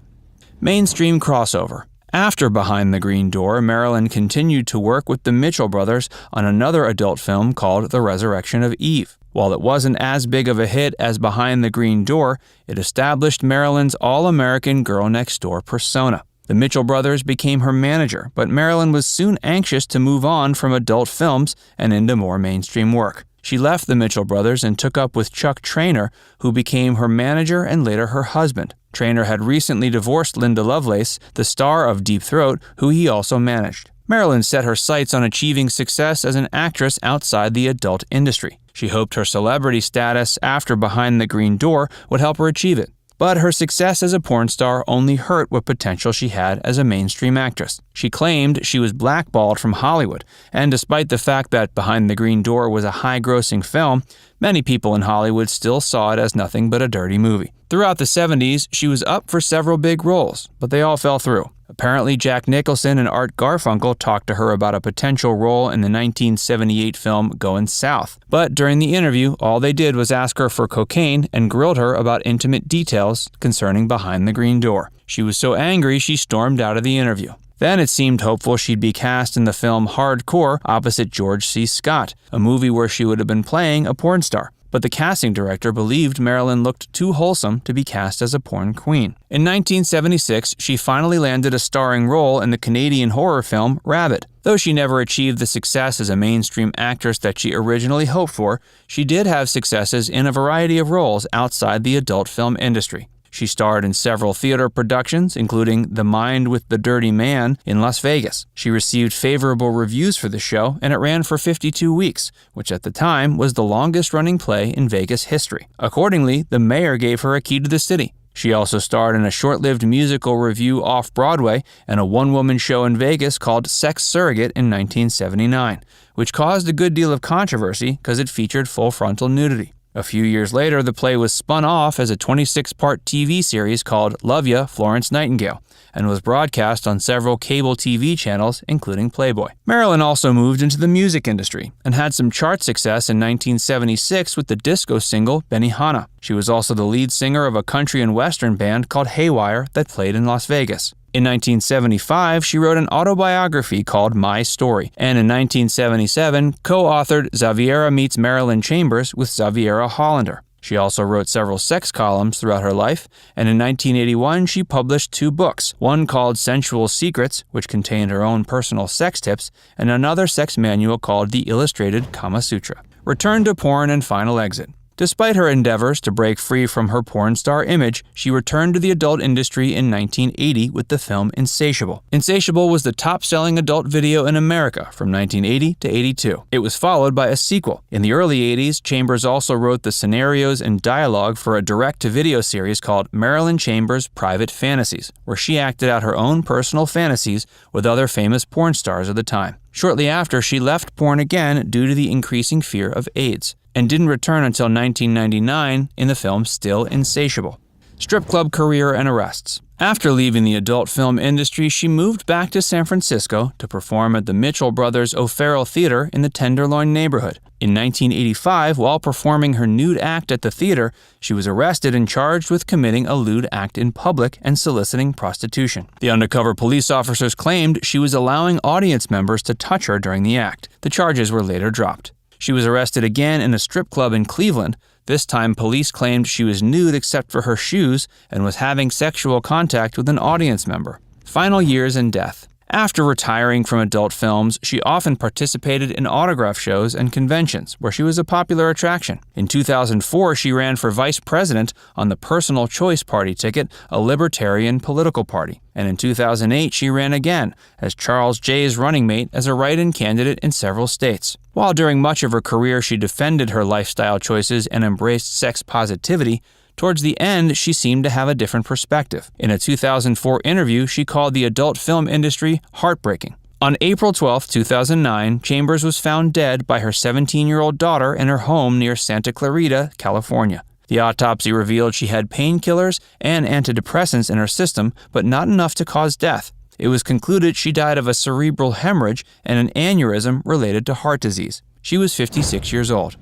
Mainstream crossover. After Behind the Green Door, Marilyn continued to work with the Mitchell brothers on another adult film called The Resurrection of Eve. While it wasn't as big of a hit as Behind the Green Door, it established Marilyn's all-American girl-next-door persona. The Mitchell brothers became her manager, but Marilyn was soon anxious to move on from adult films and into more mainstream work. She left the Mitchell brothers and took up with Chuck Traynor, who became her manager and later her husband. Traynor had recently divorced Linda Lovelace, the star of Deep Throat, who he also managed. Marilyn set her sights on achieving success as an actress outside the adult industry. She hoped her celebrity status after Behind the Green Door would help her achieve it. But her success as a porn star only hurt what potential she had as a mainstream actress. She claimed she was blackballed from Hollywood, and despite the fact that Behind the Green Door was a high-grossing film, many people in Hollywood still saw it as nothing but a dirty movie. Throughout the 70s, she was up for several big roles, but they all fell through. Apparently, Jack Nicholson and Art Garfunkel talked to her about a potential role in the 1978 film Goin' South. But during the interview, all they did was ask her for cocaine and grilled her about intimate details concerning Behind the Green Door. She was so angry she stormed out of the interview. Then it seemed hopeful she'd be cast in the film Hardcore opposite George C. Scott, a movie where she would have been playing a porn star. But the casting director believed Marilyn looked too wholesome to be cast as a porn queen. In 1976, she finally landed a starring role in the Canadian horror film Rabid. Though she never achieved the success as a mainstream actress that she originally hoped for, she did have successes in a variety of roles outside the adult film industry. She starred in several theater productions, including The Mind with the Dirty Man in Las Vegas. She received favorable reviews for the show, and it ran for 52 weeks, which at the time was the longest-running play in Vegas history. Accordingly, the mayor gave her a key to the city. She also starred in a short-lived musical revue off-Broadway and a one-woman show in Vegas called Sex Surrogate in 1979, which caused a good deal of controversy because it featured full-frontal nudity. A few years later, the play was spun off as a 26-part TV series called Love Ya, Florence Nightingale, and was broadcast on several cable TV channels, including Playboy. Marilyn also moved into the music industry and had some chart success in 1976 with the disco single Benihana. She was also the lead singer of a country and western band called Haywire that played in Las Vegas. In 1975, she wrote an autobiography called My Story, and in 1977, co-authored Xaviera Meets Marilyn Chambers with Xaviera Hollander. She also wrote several sex columns throughout her life, and in 1981, she published 2 books, one called Sensual Secrets, which contained her own personal sex tips, and another sex manual called The Illustrated Kama Sutra. Return to porn and final exit. Despite her endeavors to break free from her porn star image, she returned to the adult industry in 1980 with the film Insatiable. Insatiable was the top-selling adult video in America from 1980 to 82. It was followed by a sequel. In the early 80s, Chambers also wrote the scenarios and dialogue for a direct-to-video series called Marilyn Chambers' Private Fantasies, where she acted out her own personal fantasies with other famous porn stars of the time. Shortly after, she left porn again due to the increasing fear of AIDS, and didn't return until 1999 in the film Still Insatiable. Strip club career and arrests. After leaving the adult film industry, she moved back to San Francisco to perform at the Mitchell Brothers O'Farrell Theater in the Tenderloin neighborhood. In 1985, while performing her nude act at the theater, she was arrested and charged with committing a lewd act in public and soliciting prostitution. The undercover police officers claimed she was allowing audience members to touch her during the act. The charges were later dropped. She was arrested again in a strip club in Cleveland. This time, police claimed she was nude except for her shoes and was having sexual contact with an audience member. Final years and death. After retiring from adult films, she often participated in autograph shows and conventions, where she was a popular attraction. In 2004, she ran for vice president on the Personal Choice Party ticket, a libertarian political party. And in 2008, she ran again as Charles Jay's running mate as a write-in candidate in several states. While during much of her career she defended her lifestyle choices and embraced sex positivity, Towards the end, she seemed to have a different perspective. In a 2004 interview, she called the adult film industry heartbreaking. On April 12, 2009, Chambers was found dead by her 17-year-old daughter in her home near Santa Clarita, California. The autopsy revealed she had painkillers and antidepressants in her system, but not enough to cause death. It was concluded she died of a cerebral hemorrhage and an aneurysm related to heart disease. She was 56 years old.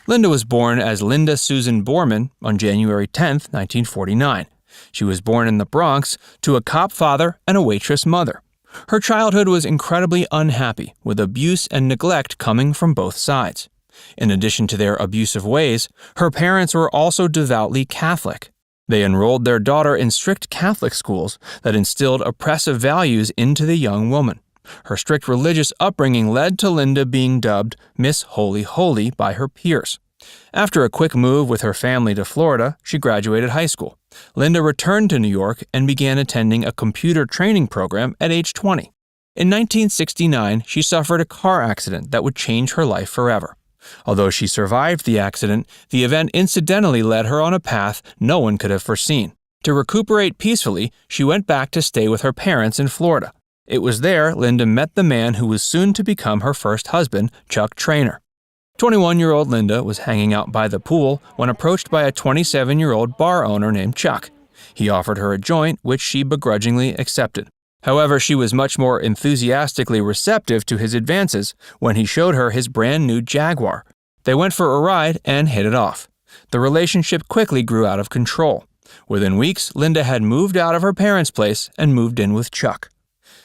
Linda was born as Linda Susan Borman on January 10, 1949. She was born in the Bronx to a cop father and a waitress mother. Her childhood was incredibly unhappy, with abuse and neglect coming from both sides. In addition to their abusive ways, her parents were also devoutly Catholic. They enrolled their daughter in strict Catholic schools that instilled oppressive values into the young woman. Her strict religious upbringing led to Linda being dubbed Miss Holy Holy by her peers. After a quick move with her family to Florida, she graduated high school. Linda returned to New York and began attending a computer training program at age 20. In 1969, she suffered a car accident that would change her life forever. Although she survived the accident, the event incidentally led her on a path no one could have foreseen. To recuperate peacefully, she went back to stay with her parents in Florida. It was there Linda met the man who was soon to become her first husband, Chuck Traynor. 21-year-old Linda was hanging out by the pool when approached by a 27-year-old bar owner named Chuck. He offered her a joint, which she begrudgingly accepted. However, she was much more enthusiastically receptive to his advances when he showed her his brand new Jaguar. They went for a ride and hit it off. The relationship quickly grew out of control. Within weeks, Linda had moved out of her parents' place and moved in with Chuck.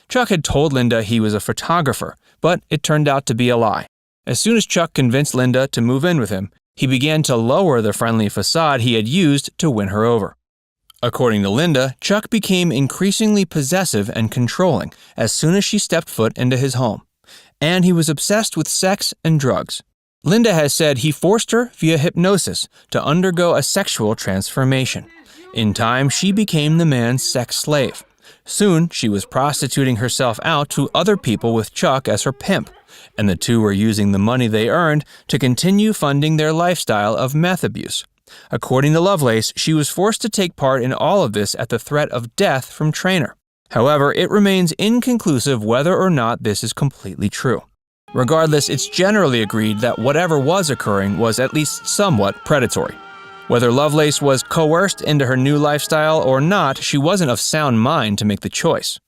Chuck had told Linda he was a photographer, but it turned out to be a lie. As soon as Chuck convinced Linda to move in with him, he began to lower the friendly facade he had used to win her over. According to Linda, Chuck became increasingly possessive and controlling as soon as she stepped foot into his home, and he was obsessed with sex and drugs. Linda has said he forced her via hypnosis to undergo a sexual transformation. In time, she became the man's sex slave. Soon, she was prostituting herself out to other people with Chuck as her pimp, and the two were using the money they earned to continue funding their lifestyle of meth abuse. According to Lovelace, she was forced to take part in all of this at the threat of death from Traynor. However, it remains inconclusive whether or not this is completely true. Regardless, it's generally agreed that whatever was occurring was at least somewhat predatory. Whether Lovelace was coerced into her new lifestyle or not, she wasn't of sound mind to make the choice.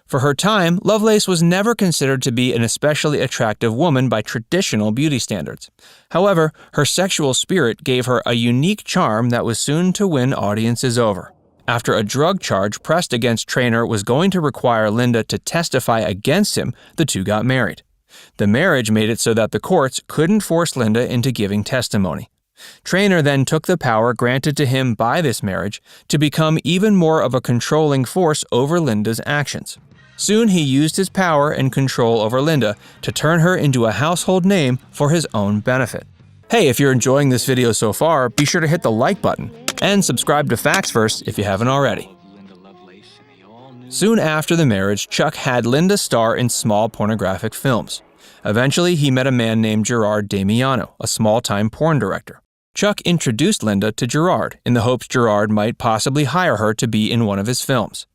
For her time, Lovelace was never considered to be an especially attractive woman by traditional beauty standards. However, her sexual spirit gave her a unique charm that was soon to win audiences over. After a drug charge pressed against Traynor was going to require Linda to testify against him, the two got married. The marriage made it so that the courts couldn't force Linda into giving testimony. Traynor then took the power granted to him by this marriage to become even more of a controlling force over Linda's actions. Soon he used his power and control over Linda to turn her into a household name for his own benefit. Hey, if you're enjoying this video so far, be sure to hit the like button and subscribe to Facts First if you haven't already. Soon after the marriage, Chuck had Linda star in small pornographic films. Eventually, he met a man named Gerard Damiano, a small-time porn director. Chuck introduced Linda to Gerard in the hopes Gerard might possibly hire her to be in one of his films.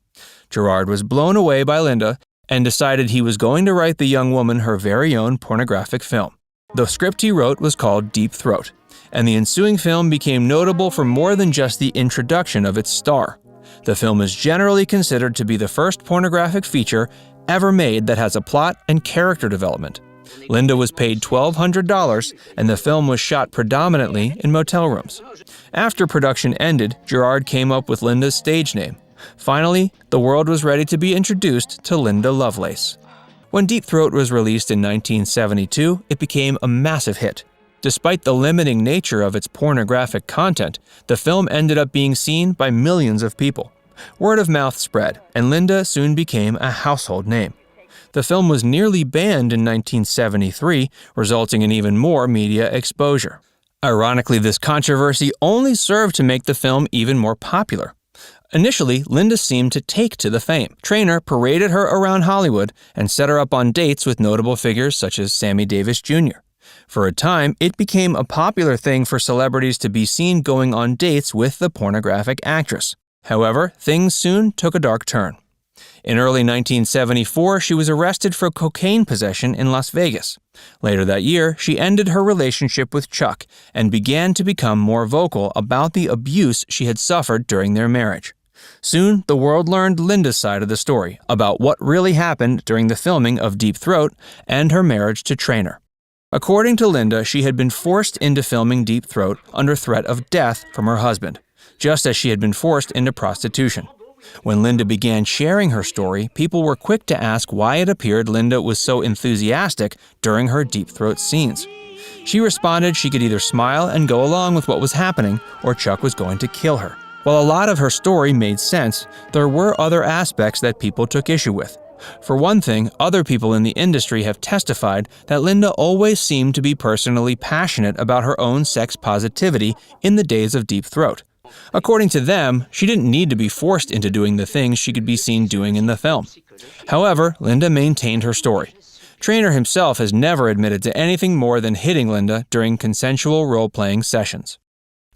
Gerard was blown away by Linda and decided he was going to write the young woman her very own pornographic film. The script he wrote was called Deep Throat, and the ensuing film became notable for more than just the introduction of its star. The film is generally considered to be the first pornographic feature ever made that has a plot and character development. Linda was paid $1,200, and the film was shot predominantly in motel rooms. After production ended, Gerard came up with Linda's stage name. Finally, the world was ready to be introduced to Linda Lovelace. When Deep Throat was released in 1972, it became a massive hit. Despite the limiting nature of its pornographic content, the film ended up being seen by millions of people. Word of mouth spread, and Linda soon became a household name. The film was nearly banned in 1973, resulting in even more media exposure. Ironically, this controversy only served to make the film even more popular. Initially, Linda seemed to take to the fame. Traynor paraded her around Hollywood and set her up on dates with notable figures such as Sammy Davis Jr. For a time, it became a popular thing for celebrities to be seen going on dates with the pornographic actress. However, things soon took a dark turn. In early 1974, she was arrested for cocaine possession in Las Vegas. Later that year, she ended her relationship with Chuck and began to become more vocal about the abuse she had suffered during their marriage. Soon, the world learned Linda's side of the story about what really happened during the filming of Deep Throat and her marriage to Trainor. According to Linda, she had been forced into filming Deep Throat under threat of death from her husband, just as she had been forced into prostitution. When Linda began sharing her story, people were quick to ask why it appeared Linda was so enthusiastic during her Deep Throat scenes. She responded she could either smile and go along with what was happening, or Chuck was going to kill her. While a lot of her story made sense, there were other aspects that people took issue with. For one thing, other people in the industry have testified that Linda always seemed to be personally passionate about her own sex positivity in the days of Deep Throat. According to them, she didn't need to be forced into doing the things she could be seen doing in the film. However, Linda maintained her story. Trainor himself has never admitted to anything more than hitting Linda during consensual role-playing sessions.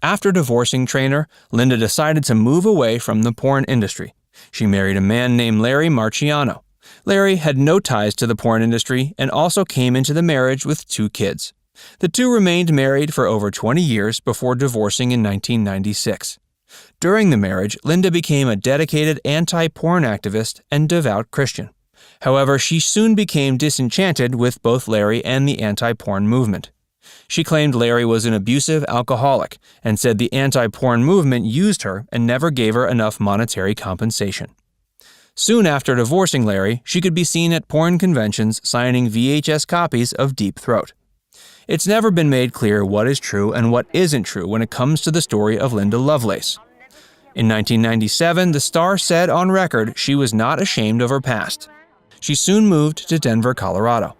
After divorcing Trainor, Linda decided to move away from the porn industry. She married a man named Larry Marciano. Larry had no ties to the porn industry and also came into the marriage with 2 kids. The two remained married for over 20 years before divorcing in 1996. During the marriage, Linda became a dedicated anti-porn activist and devout Christian. However, she soon became disenchanted with both Larry and the anti-porn movement. She claimed Larry was an abusive alcoholic and said the anti-porn movement used her and never gave her enough monetary compensation. Soon after divorcing Larry, she could be seen at porn conventions signing VHS copies of Deep Throat. It's never been made clear what is true and what isn't true when it comes to the story of Linda Lovelace. In 1997, the star said on record she was not ashamed of her past. She soon moved to Denver, Colorado.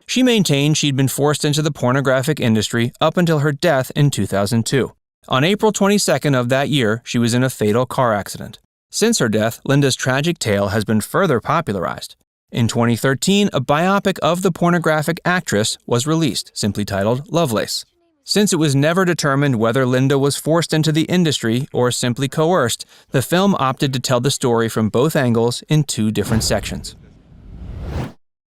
She maintained she'd been forced into the pornographic industry up until her death in 2002. On April 22nd of that year, she was in a fatal car accident. Since her death, Linda's tragic tale has been further popularized. In 2013, a biopic of the pornographic actress was released, simply titled Lovelace. Since it was never determined whether Linda was forced into the industry or simply coerced, the film opted to tell the story from both angles in 2 different sections.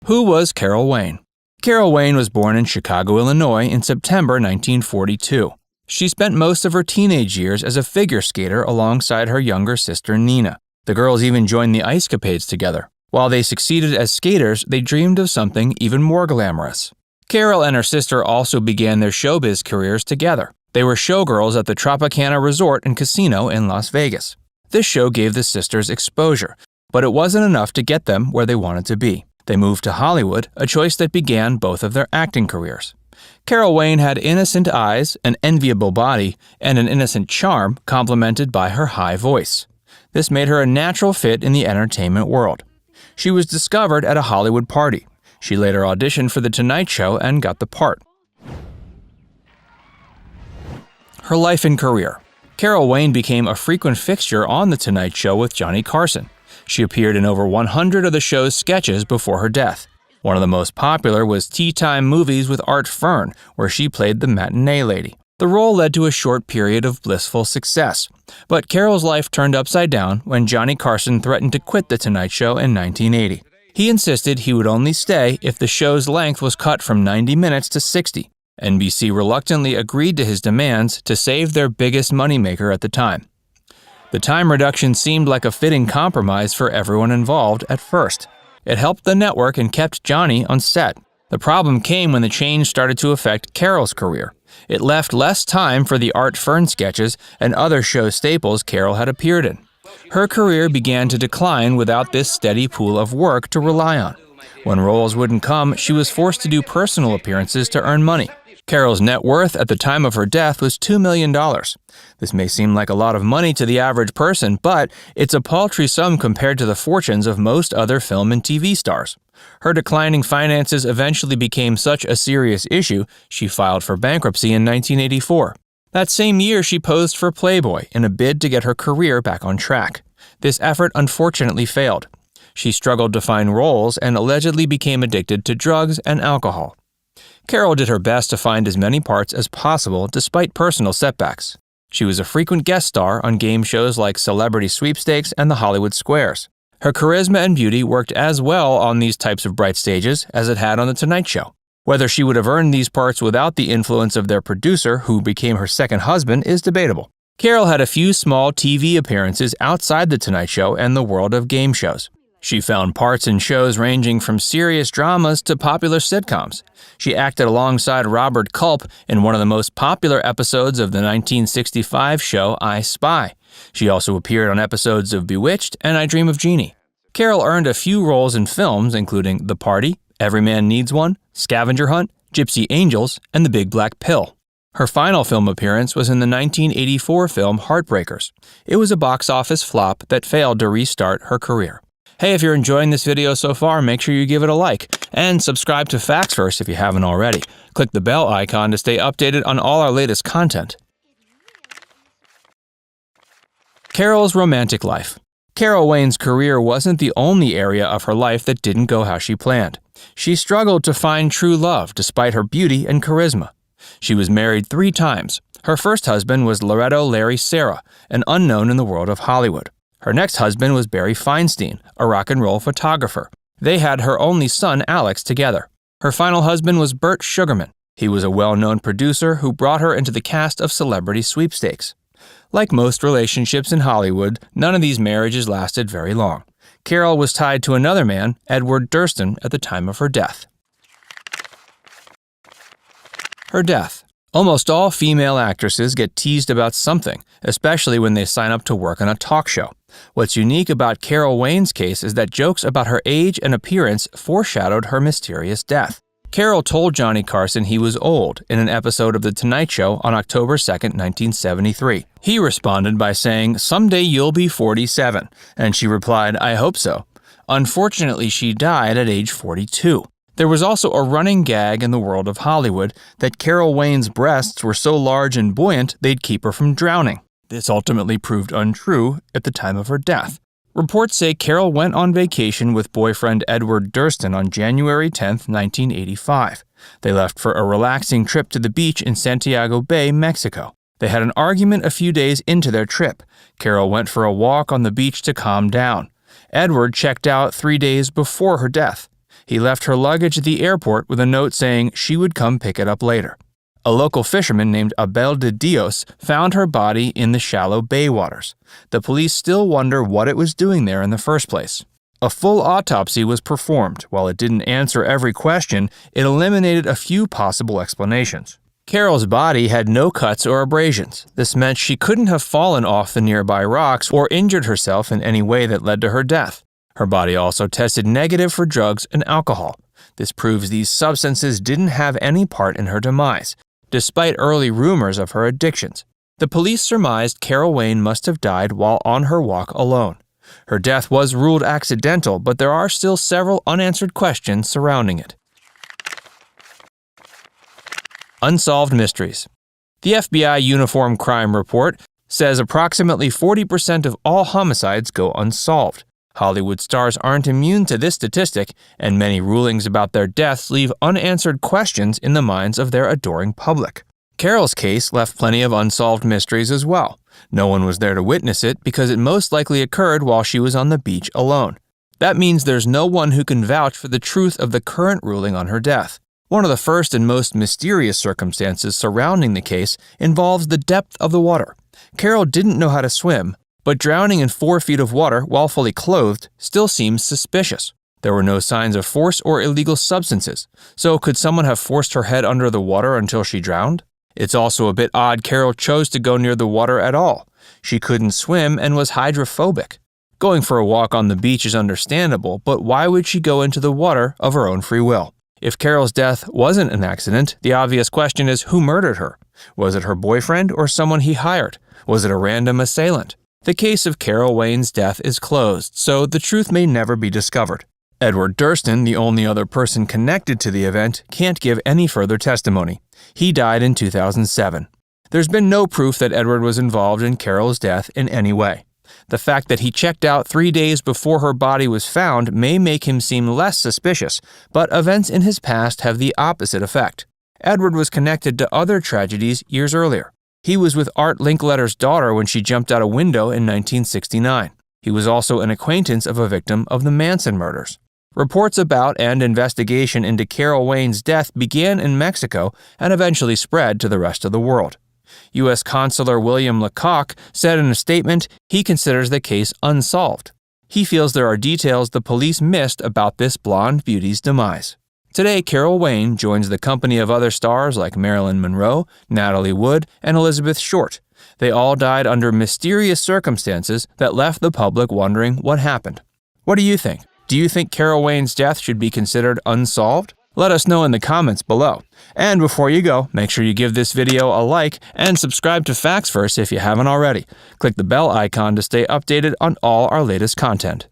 Who was Carol Wayne? Carol Wayne was born in Chicago, Illinois in September 1942. She spent most of her teenage years as a figure skater alongside her younger sister Nina. The girls even joined the Ice Capades together. While they succeeded as skaters, they dreamed of something even more glamorous. Carol and her sister also began their showbiz careers together. They were showgirls at the Tropicana Resort and Casino in Las Vegas. This show gave the sisters exposure, but it wasn't enough to get them where they wanted to be. They moved to Hollywood, a choice that began both of their acting careers. Carol Wayne had innocent eyes, an enviable body, and an innocent charm complemented by her high voice. This made her a natural fit in the entertainment world. She was discovered at a Hollywood party. She later auditioned for The Tonight Show and got the part. Her life and career. Carol Wayne became a frequent fixture on The Tonight Show with Johnny Carson. She appeared in over 100 of the show's sketches before her death. One of the most popular was Tea Time Movies with Art Fern, where she played the matinee lady. The role led to a short period of blissful success. But Carol's life turned upside down when Johnny Carson threatened to quit The Tonight Show in 1980. He insisted he would only stay if the show's length was cut from 90 minutes to 60. NBC reluctantly agreed to his demands to save their biggest moneymaker at the time. The time reduction seemed like a fitting compromise for everyone involved at first. It helped the network and kept Johnny on set. The problem came when the change started to affect Carol's career. It left less time for the Art Fern sketches and other show staples Carol had appeared in. Her career began to decline without this steady pool of work to rely on. When roles wouldn't come, she was forced to do personal appearances to earn money. Carol's net worth at the time of her death was $2 million. This may seem like a lot of money to the average person, but it's a paltry sum compared to the fortunes of most other film and TV stars. Her declining finances eventually became such a serious issue, she filed for bankruptcy in 1984. That same year, she posed for Playboy in a bid to get her career back on track. This effort unfortunately failed. She struggled to find roles and allegedly became addicted to drugs and alcohol. Carol did her best to find as many parts as possible despite personal setbacks. She was a frequent guest star on game shows like Celebrity Sweepstakes and The Hollywood Squares. Her charisma and beauty worked as well on these types of bright stages as it had on The Tonight Show. Whether she would have earned these parts without the influence of their producer, who became her second husband, is debatable. Carol had a few small TV appearances outside The Tonight Show and the world of game shows. She found parts in shows ranging from serious dramas to popular sitcoms. She acted alongside Robert Culp in one of the most popular episodes of the 1965 show I Spy. She also appeared on episodes of Bewitched and I Dream of Jeannie. Carol earned a few roles in films including The Party, Every Man Needs One, Scavenger Hunt, Gypsy Angels, and The Big Black Pill. Her final film appearance was in the 1984 film Heartbreakers. It was a box office flop that failed to restart her career. Hey, if you're enjoying this video so far, make sure you give it a like and subscribe to Facts Verse if you haven't already. Click the bell icon to stay updated on all our latest content. Carol's romantic life. Carol Wayne's career wasn't the only area of her life that didn't go how she planned. She struggled to find true love despite her beauty and charisma. She was married 3 times. Her first husband was Loretto Larry Serra, an unknown in the world of Hollywood. Her next husband was Barry Feinstein, a rock and roll photographer. They had her only son, Alex, together. Her final husband was Burt Sugarman. He was a well-known producer who brought her into the cast of Celebrity Sweepstakes. Like most relationships in Hollywood, none of these marriages lasted very long. Carol was tied to another man, Edward Durston, at the time of her death. Her death. Almost all female actresses get teased about something, especially when they sign up to work on a talk show. What's unique about Carol Wayne's case is that jokes about her age and appearance foreshadowed her mysterious death. Carol told Johnny Carson he was old in an episode of The Tonight Show on October 2, 1973. He responded by saying, "Someday you'll be 47," and she replied, "I hope so." Unfortunately, she died at age 42. There was also a running gag in the world of Hollywood that Carol Wayne's breasts were so large and buoyant they'd keep her from drowning. This ultimately proved untrue at the time of her death. Reports say Carol went on vacation with boyfriend Edward Durston on January 10, 1985. They left for a relaxing trip to the beach in Santiago Bay, Mexico. They had an argument a few days into their trip. Carol went for a walk on the beach to calm down. Edward checked out 3 days before her death. He left her luggage at the airport with a note saying she would come pick it up later. A local fisherman named Abel de Dios found her body in the shallow bay waters. The police still wonder what it was doing there in the first place. A full autopsy was performed. While it didn't answer every question, it eliminated a few possible explanations. Carol's body had no cuts or abrasions. This meant she couldn't have fallen off the nearby rocks or injured herself in any way that led to her death. Her body also tested negative for drugs and alcohol. This proves these substances didn't have any part in her demise, despite early rumors of her addictions. The police surmised Carol Wayne must have died while on her walk alone. Her death was ruled accidental, but there are still several unanswered questions surrounding it. Unsolved mysteries. The FBI Uniform Crime Report says approximately 40% of all homicides go unsolved. Hollywood stars aren't immune to this statistic, and many rulings about their deaths leave unanswered questions in the minds of their adoring public. Carol's case left plenty of unsolved mysteries as well. No one was there to witness it because it most likely occurred while she was on the beach alone. That means there's no one who can vouch for the truth of the current ruling on her death. One of the first and most mysterious circumstances surrounding the case involves the depth of the water. Carol didn't know how to swim, but drowning in 4 feet of water while fully clothed still seems suspicious. There were no signs of force or illegal substances, so could someone have forced her head under the water until she drowned? It's also a bit odd Carol chose to go near the water at all. She couldn't swim and was hydrophobic. Going for a walk on the beach is understandable, but why would she go into the water of her own free will? If Carol's death wasn't an accident, the obvious question is who murdered her? Was it her boyfriend or someone he hired? Was it a random assailant? The case of Carol Wayne's death is closed, so the truth may never be discovered. Edward Durston, the only other person connected to the event, can't give any further testimony. He died in 2007. There's been no proof that Edward was involved in Carol's death in any way. The fact that he checked out 3 days before her body was found may make him seem less suspicious, but events in his past have the opposite effect. Edward was connected to other tragedies years earlier. He was with Art Linkletter's daughter when she jumped out a window in 1969. He was also an acquaintance of a victim of the Manson murders. Reports about and investigation into Carol Wayne's death began in Mexico and eventually spread to the rest of the world. U.S. Consular William Lecoq said in a statement he considers the case unsolved. He feels there are details the police missed about this blonde beauty's demise. Today, Carol Wayne joins the company of other stars like Marilyn Monroe, Natalie Wood, and Elizabeth Short. They all died under mysterious circumstances that left the public wondering what happened. What do you think? Do you think Carol Wayne's death should be considered unsolved? Let us know in the comments below. And before you go, make sure you give this video a like and subscribe to Facts Verse if you haven't already. Click the bell icon to stay updated on all our latest content.